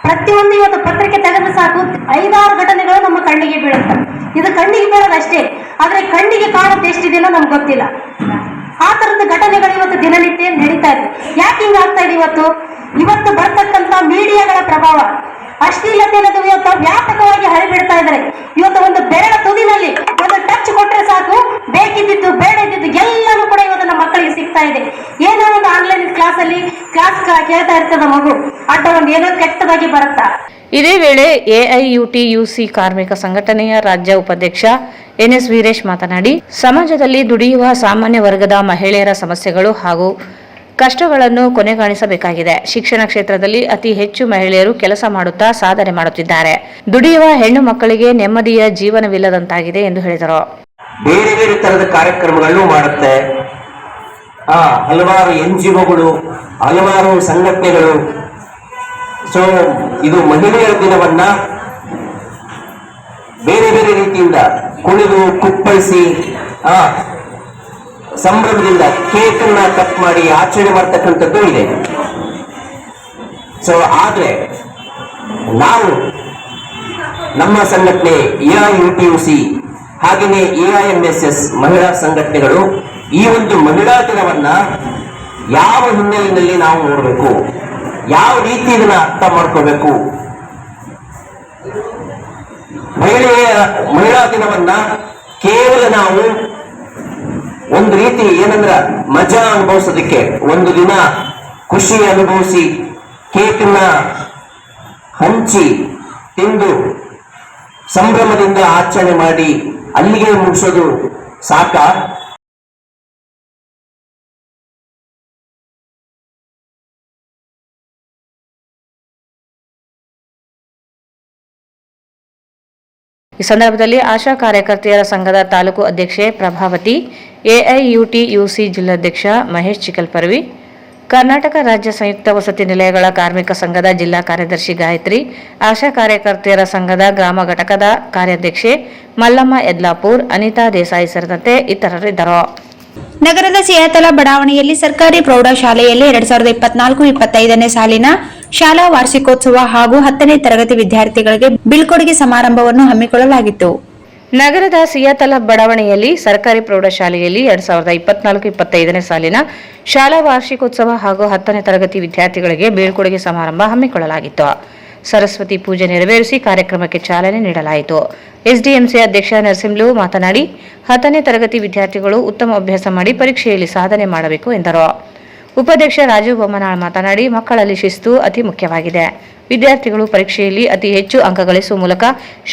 ಪ್ರತಿಯೊಂದು ಇವತ್ತು ಪತ್ರಿಕೆ ತೆಗೆದು ಸಾಕು 5-6 ಘಟನೆಗಳು ನಮ್ಮ ಕಣ್ಣಿಗೆ ಬೀಳುತ್ತೆ. ಇದು ಕಣ್ಣಿಗೆ ಬೀಳೋದಷ್ಟೇ, ಆದ್ರೆ ಕಣ್ಣಿಗೆ ಕಾಣೋದು ಎಷ್ಟಿದೆಯೋ ನಮ್ಗೆ ಗೊತ್ತಿಲ್ಲ. ಆ ತರದ ಘಟನೆಗಳು ಇವತ್ತು ದಿನನಿತ್ಯ ನಡೀತಾ ಇದೆ. ಯಾಕೆ ಹಿಂಗಾಗ್ತಾ ಇದೆ? ಇವತ್ತು ಬರ್ತಕ್ಕಂಥ ಮೀಡಿಯಾಗಳ ಪ್ರಭಾವ, ಅಶ್ಲೀಲತೆ ಅನ್ನೋದು ಇವತ್ತು ವ್ಯಾಪಕವಾಗಿ ಹರಿಬಿಡ್ತಾ ಇದ್ದಾರೆ. ಇವತ್ತು ಒಂದು ಬೆರಳ ತುದಿನಲ್ಲಿ ಒಂದು ಟಚ್ ಕೊಟ್ರೆ ಸಾಕು, ಬೇಕಿದ್ದು ಬೇಡ ಇದ್ದಿದ್ದು ಎಲ್ಲನೂ ಕೂಡ ಇವತ್ತು ನಮ್ಮ ಮಕ್ಕಳಿಗೆ ಸಿಗ್ತಾ ಇದೆ. ಏನೋ ಒಂದು ಆನ್ಲೈನ್ ಕ್ಲಾಸ್ ಕೇಳ್ತಾ ಇರ್ತದ ಮಗು, ಅಡ್ಡ ಒಂದು ಏನೋ ಕೆಟ್ಟದಾಗಿ ಬರುತ್ತಾ. ಇದೇ ವೇಳೆ ಎಐಯುಟಿಯುಸಿ ಕಾರ್ಮಿಕ ಸಂಘಟನೆಯ ರಾಜ್ಯ ಉಪಾಧ್ಯಕ್ಷ ಎನ್ಎಸ್ ವೀರೇಶ್ ಮಾತನಾಡಿ, ಸಮಾಜದಲ್ಲಿ ದುಡಿಯುವ ಸಾಮಾನ್ಯ ವರ್ಗದ ಮಹಿಳೆಯರ ಸಮಸ್ಯೆಗಳು ಹಾಗೂ ಕಷ್ಟಗಳನ್ನು ಕೊನೆಗಾಣಿಸಬೇಕಾಗಿದೆ. ಶಿಕ್ಷಣ ಕ್ಷೇತ್ರದಲ್ಲಿ ಅತಿ ಹೆಚ್ಚು ಮಹಿಳೆಯರು ಕೆಲಸ ಮಾಡುತ್ತಾ ಸಾಧನೆ ಮಾಡುತ್ತಿದ್ದಾರೆ. ದುಡಿಯುವ ಹೆಣ್ಣು ಮಕ್ಕಳಿಗೆ ನೆಮ್ಮದಿಯ ಜೀವನವಿಲ್ಲದಂತಾಗಿದೆ ಎಂದು ಹೇಳಿದರು. ಬೇರೆ ಬೇರೆ ತರದ ಕಾರ್ಯಕ್ರಮಗಳನ್ನು ಮಾಡುತ್ತೆ. ಹಲವಾರು NGOಗಳು, ಹಲವಾರು ಸಂಘಟನೆಗಳು. ಸೊ ಇದು ಮಹಿಳೆಯರ ದಿನವನ್ನ ಬೇರೆ ಬೇರೆ ರೀತಿಯಿಂದ ಕುಣಿದು ಕುಪ್ಪಳಿಸಿ ಸಂಭ್ರಮದಿಂದ ಕೇಕ್ ಅನ್ನ ಕಟ್ ಮಾಡಿ ಆಚರಣೆ ಮಾಡ್ತಕ್ಕಂಥದ್ದು ಇದೆ. ಸೊ ಆದ್ರೆ ನಾವು ನಮ್ಮ ಸಂಘಟನೆ ಎಐಯುಟಿಯುಸಿ ಹಾಗೆಯೇ ಎಐಎಂಎಸ್ಎಸ್ ಮಹಿಳಾ ಸಂಘಟನೆಗಳು ಈ ಒಂದು ಮಹಿಳಾ ದಿನವನ್ನ ಯಾವ ಹಿನ್ನೆಲೆಯಲ್ಲಿ ನಾವು ನೋಡಬೇಕು, ಯಾವ ರೀತಿ ಇದನ್ನ ಅರ್ಥ ಮಾಡ್ಕೋಬೇಕು. ಮಹಿಳಾ ದಿನವನ್ನ ಕೇವಲ ನಾವು ಒಂದು ರೀತಿ ಏನಂದ್ರ ಮಜಾ ಅನುಭವಿಸೋದಕ್ಕೆ, ಒಂದು ದಿನ ಖುಷಿ ಅನುಭವಿಸಿ ಕೇಕನ್ನ ಹಂಚಿ ತಿಂದು ಸಂಭ್ರಮದಿಂದ ಆಚರಣೆ ಮಾಡಿ ಅಲ್ಲಿಗೆ ಮುಗಿಸೋದು ಸಾಕ? ಈ ಸಂದರ್ಭದಲ್ಲಿ ಆಶಾ ಕಾರ್ಯಕರ್ತೆಯರ ಸಂಘದ ತಾಲೂಕು ಅಧ್ಯಕ್ಷೆ ಪ್ರಭಾವತಿ, ಎಐಯುಟಿಯುಸಿ ಜಿಲ್ಲಾಧ್ಯಕ್ಷ ಮಹೇಶ್ ಚಿಕಲ್ಪರ್ವಿ, ಕರ್ನಾಟಕ ರಾಜ್ಯ ಸಂಯುಕ್ತ ವಸತಿ ನಿಲಯಗಳ ಕಾರ್ಮಿಕ ಸಂಘದ ಜಿಲ್ಲಾ ಕಾರ್ಯದರ್ಶಿ ಗಾಯತ್ರಿ, ಆಶಾ ಕಾರ್ಯಕರ್ತೆಯರ ಸಂಘದ ಗ್ರಾಮ ಘಟಕದ ಕಾರ್ಯಾಧ್ಯಕ್ಷೆ ಮಲ್ಲಮ್ಮ ಯದ್ಲಾಪುರ್, ಅನಿತಾ ದೇಸಾಯಿ ಸೇರಿದಂತೆ ಇತರರಿದ್ದರು. ನಗರದ ಸಿಯಾತಲ ಬಡಾವಣೆಯಲ್ಲಿ ಸರ್ಕಾರಿ ಪ್ರೌಢಶಾಲೆಯಲ್ಲಿ 2024-25ನೇ ಸಾಲಿನ ಶಾಲಾ ವಾರ್ಷಿಕೋತ್ಸವ ಹಾಗೂ 10ನೇ ತರಗತಿ ವಿದ್ಯಾರ್ಥಿಗಳಿಗೆ ಬೀಳ್ಕೊಡುಗೆ ಸಮಾರಂಭವನ್ನು ಹಮ್ಮಿಕೊಳ್ಳಲಾಗಿತ್ತು. ನಗರದ ಸಿಯಾತಲ ಬಡಾವಣೆಯಲ್ಲಿ ಸರ್ಕಾರಿ ಪ್ರೌಢಶಾಲೆಯಲ್ಲಿ 2024-25ನೇ ಸಾಲಿನ ಶಾಲಾ ವಾರ್ಷಿಕೋತ್ಸವ ಹಾಗೂ 10ನೇ ತರಗತಿ ವಿದ್ಯಾರ್ಥಿಗಳಿಗೆ ಬೀಳ್ಕೊಡುಗೆ ಸಮಾರಂಭ ಹಮ್ಮಿಕೊಳ್ಳಲಾಗಿತ್ತು. ಸರಸ್ವತಿ ಪೂಜೆ ನೆರವೇರಿಸಿ ಕಾರ್ಯಕ್ರಮಕ್ಕೆ ಚಾಲನೆ ನೀಡಲಾಯಿತು. ಎಸ್ಡಿಎಂಸಿ ಅಧ್ಯಕ್ಷ ನರಸಿಂಹಲು ಮಾತನಾಡಿ, 10ನೇ ತರಗತಿ ವಿದ್ಯಾರ್ಥಿಗಳು ಉತ್ತಮ ಅಭ್ಯಾಸ ಮಾಡಿ ಪರೀಕ್ಷೆಯಲ್ಲಿ ಸಾಧನೆ ಮಾಡಬೇಕು ಎಂದರು. ಉಪಾಧ್ಯಕ್ಷ ರಾಜೀವ್ ಬೊಮ್ಮನಾಳ್ ಮಾತನಾಡಿ, ಮಕ್ಕಳಲ್ಲಿ ಶಿಸ್ತು ಅತಿ ಮುಖ್ಯವಾಗಿದೆ. ವಿದ್ಯಾರ್ಥಿಗಳು ಪರೀಕ್ಷೆಯಲ್ಲಿ ಅತಿ ಹೆಚ್ಚು ಅಂಕ ಗಳಿಸುವ ಮೂಲಕ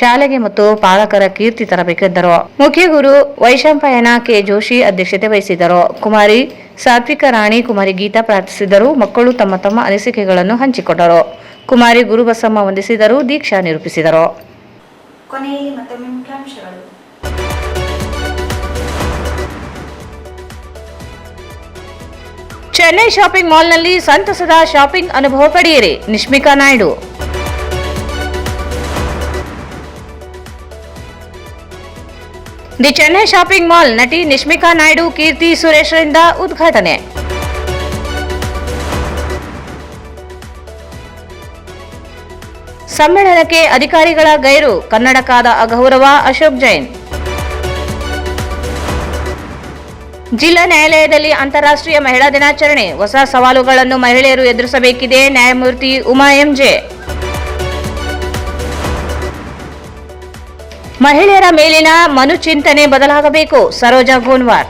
ಶಾಲೆಗೆ ಮತ್ತು ಪಾಲಕರ ಕೀರ್ತಿ ತರಬೇಕೆಂದರು. ಮುಖ್ಯ ಗುರು ವೈಶಂಪಾಯನ ಕೆ ಜೋಶಿ ಅಧ್ಯಕ್ಷತೆ ವಹಿಸಿದ್ದರು. ಕುಮಾರಿ ಸಾತ್ವಿಕ ರಾಣಿ, ಕುಮಾರಿ ಗೀತಾ ಪ್ರಾರ್ಥಿಸಿದರು. ಮಕ್ಕಳು ತಮ್ಮ ತಮ್ಮ ಅನಿಸಿಕೆಗಳನ್ನು ಹಂಚಿಕೊಂಡರು. ಕುಮಾರಿ ಗುರುಬಸಮ್ಮ ವಂದಿಸಿದರು. ದೀಕ್ಷಾ ನಿರೂಪಿಸಿದರು. ಕೊನೆಯಲ್ಲಿ ಮತ್ತೊಮ್ಮೆ ಮುಖ್ಯಾಂಶಗಳು. ಚೆನ್ನೈ ಶಾಪಿಂಗ್ ಮಾಲ್ನಲ್ಲಿ ಸಂತಸದ ಶಾಪಿಂಗ್ ಅನುಭವ ಪಡೆಯಿರಿ. Nishmika Naidu. The Chennai shopping mall ನಟಿ ನಿಶ್ಮಿಕಾ ನಾಯ್ಡು, ಕೀರ್ತಿ ಸುರೇಶ್ರಿಂದ ಉದ್ಘಾಟನೆ. ಸಮ್ಮೇಳನಕ್ಕೆ ಅಧಿಕಾರಿಗಳ ಗೈರು, ಕನ್ನಡಕದ ಅಗೌರವ, ಅಶೋಕ್ ಜೈನ್. ಜಿಲ್ಲಾ ನ್ಯಾಯಾಲಯದಲ್ಲಿ ಅಂತಾರಾಷ್ಟ್ರೀಯ ಮಹಿಳಾ ದಿನಾಚರಣೆ, ಹೊಸ ಸವಾಲುಗಳನ್ನು ಮಹಿಳೆಯರು ಎದುರಿಸಬೇಕಿದೆ, ನ್ಯಾಯಮೂರ್ತಿ ಉಮಾ ಎಂಜೆ. ಮಹಿಳೆಯರ ಮೇಲಿನ ಮನುಚಿಂತನೆ ಬದಲಾಗಬೇಕು, ಸರೋಜಾ ಗೋನ್ವಾರ್.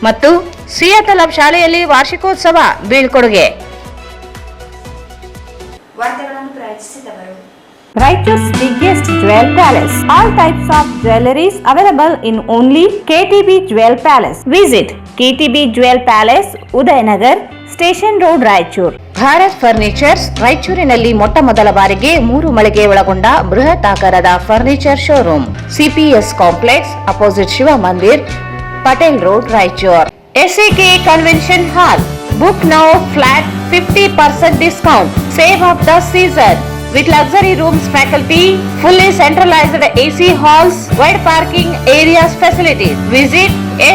ಮತ್ತು ಸಿಯಾತಲ ಶಾಲೆಯಲ್ಲಿ ವಾರ್ಷಿಕೋತ್ಸವ ಬೀಳ್ಕೊಡುಗೆ. ವಾರ್ತೆಗಳನ್ನು ಪ್ರಾಯೋಜಿಸಿದವರು Raichur's biggest jewel palace. All types of jewelries available in only KTB Jewel Palace. Visit KTB Jewel Palace, Udayanagar, Station Road, Raichur. Bharat furnitures ರಾಯಚೂರಿನಲ್ಲಿ ಮೊಟ್ಟ ಮೊದಲ ಬಾರಿಗೆ 3 ಮಳಿಗೆ ಒಳಗೊಂಡ ಬೃಹತ್ ಆಕಾರದ furniture showroom. CPS complex, opposite Shiva Mandir, Patel road, Raichur. SAK convention hall. Book now, flat 50% discount. Save of the season. With luxury rooms, faculty, fully centralized AC halls, wide parking areas, facilities. Visit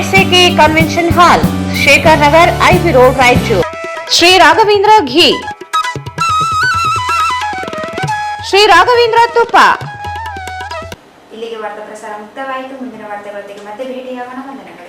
SAK Convention Hall, Shekhar Nagar, IB Road, Raichur. Sri Raghavendra Ghee. Sri Raghavendra Tuppa. ಇಲ್ಲಿಗೆ ವಾರ್ತಾ ಪ್ರಸಾರ ಮುಕ್ತವಾಯಿತು. ಮುಂದಿನ ವಾರ್ತೆಗಳೊಂದಿಗೆ ಮತ್ತೆ ಭೇಟಿಯಾಗೋಣ. ವಂದನೆಗಳು.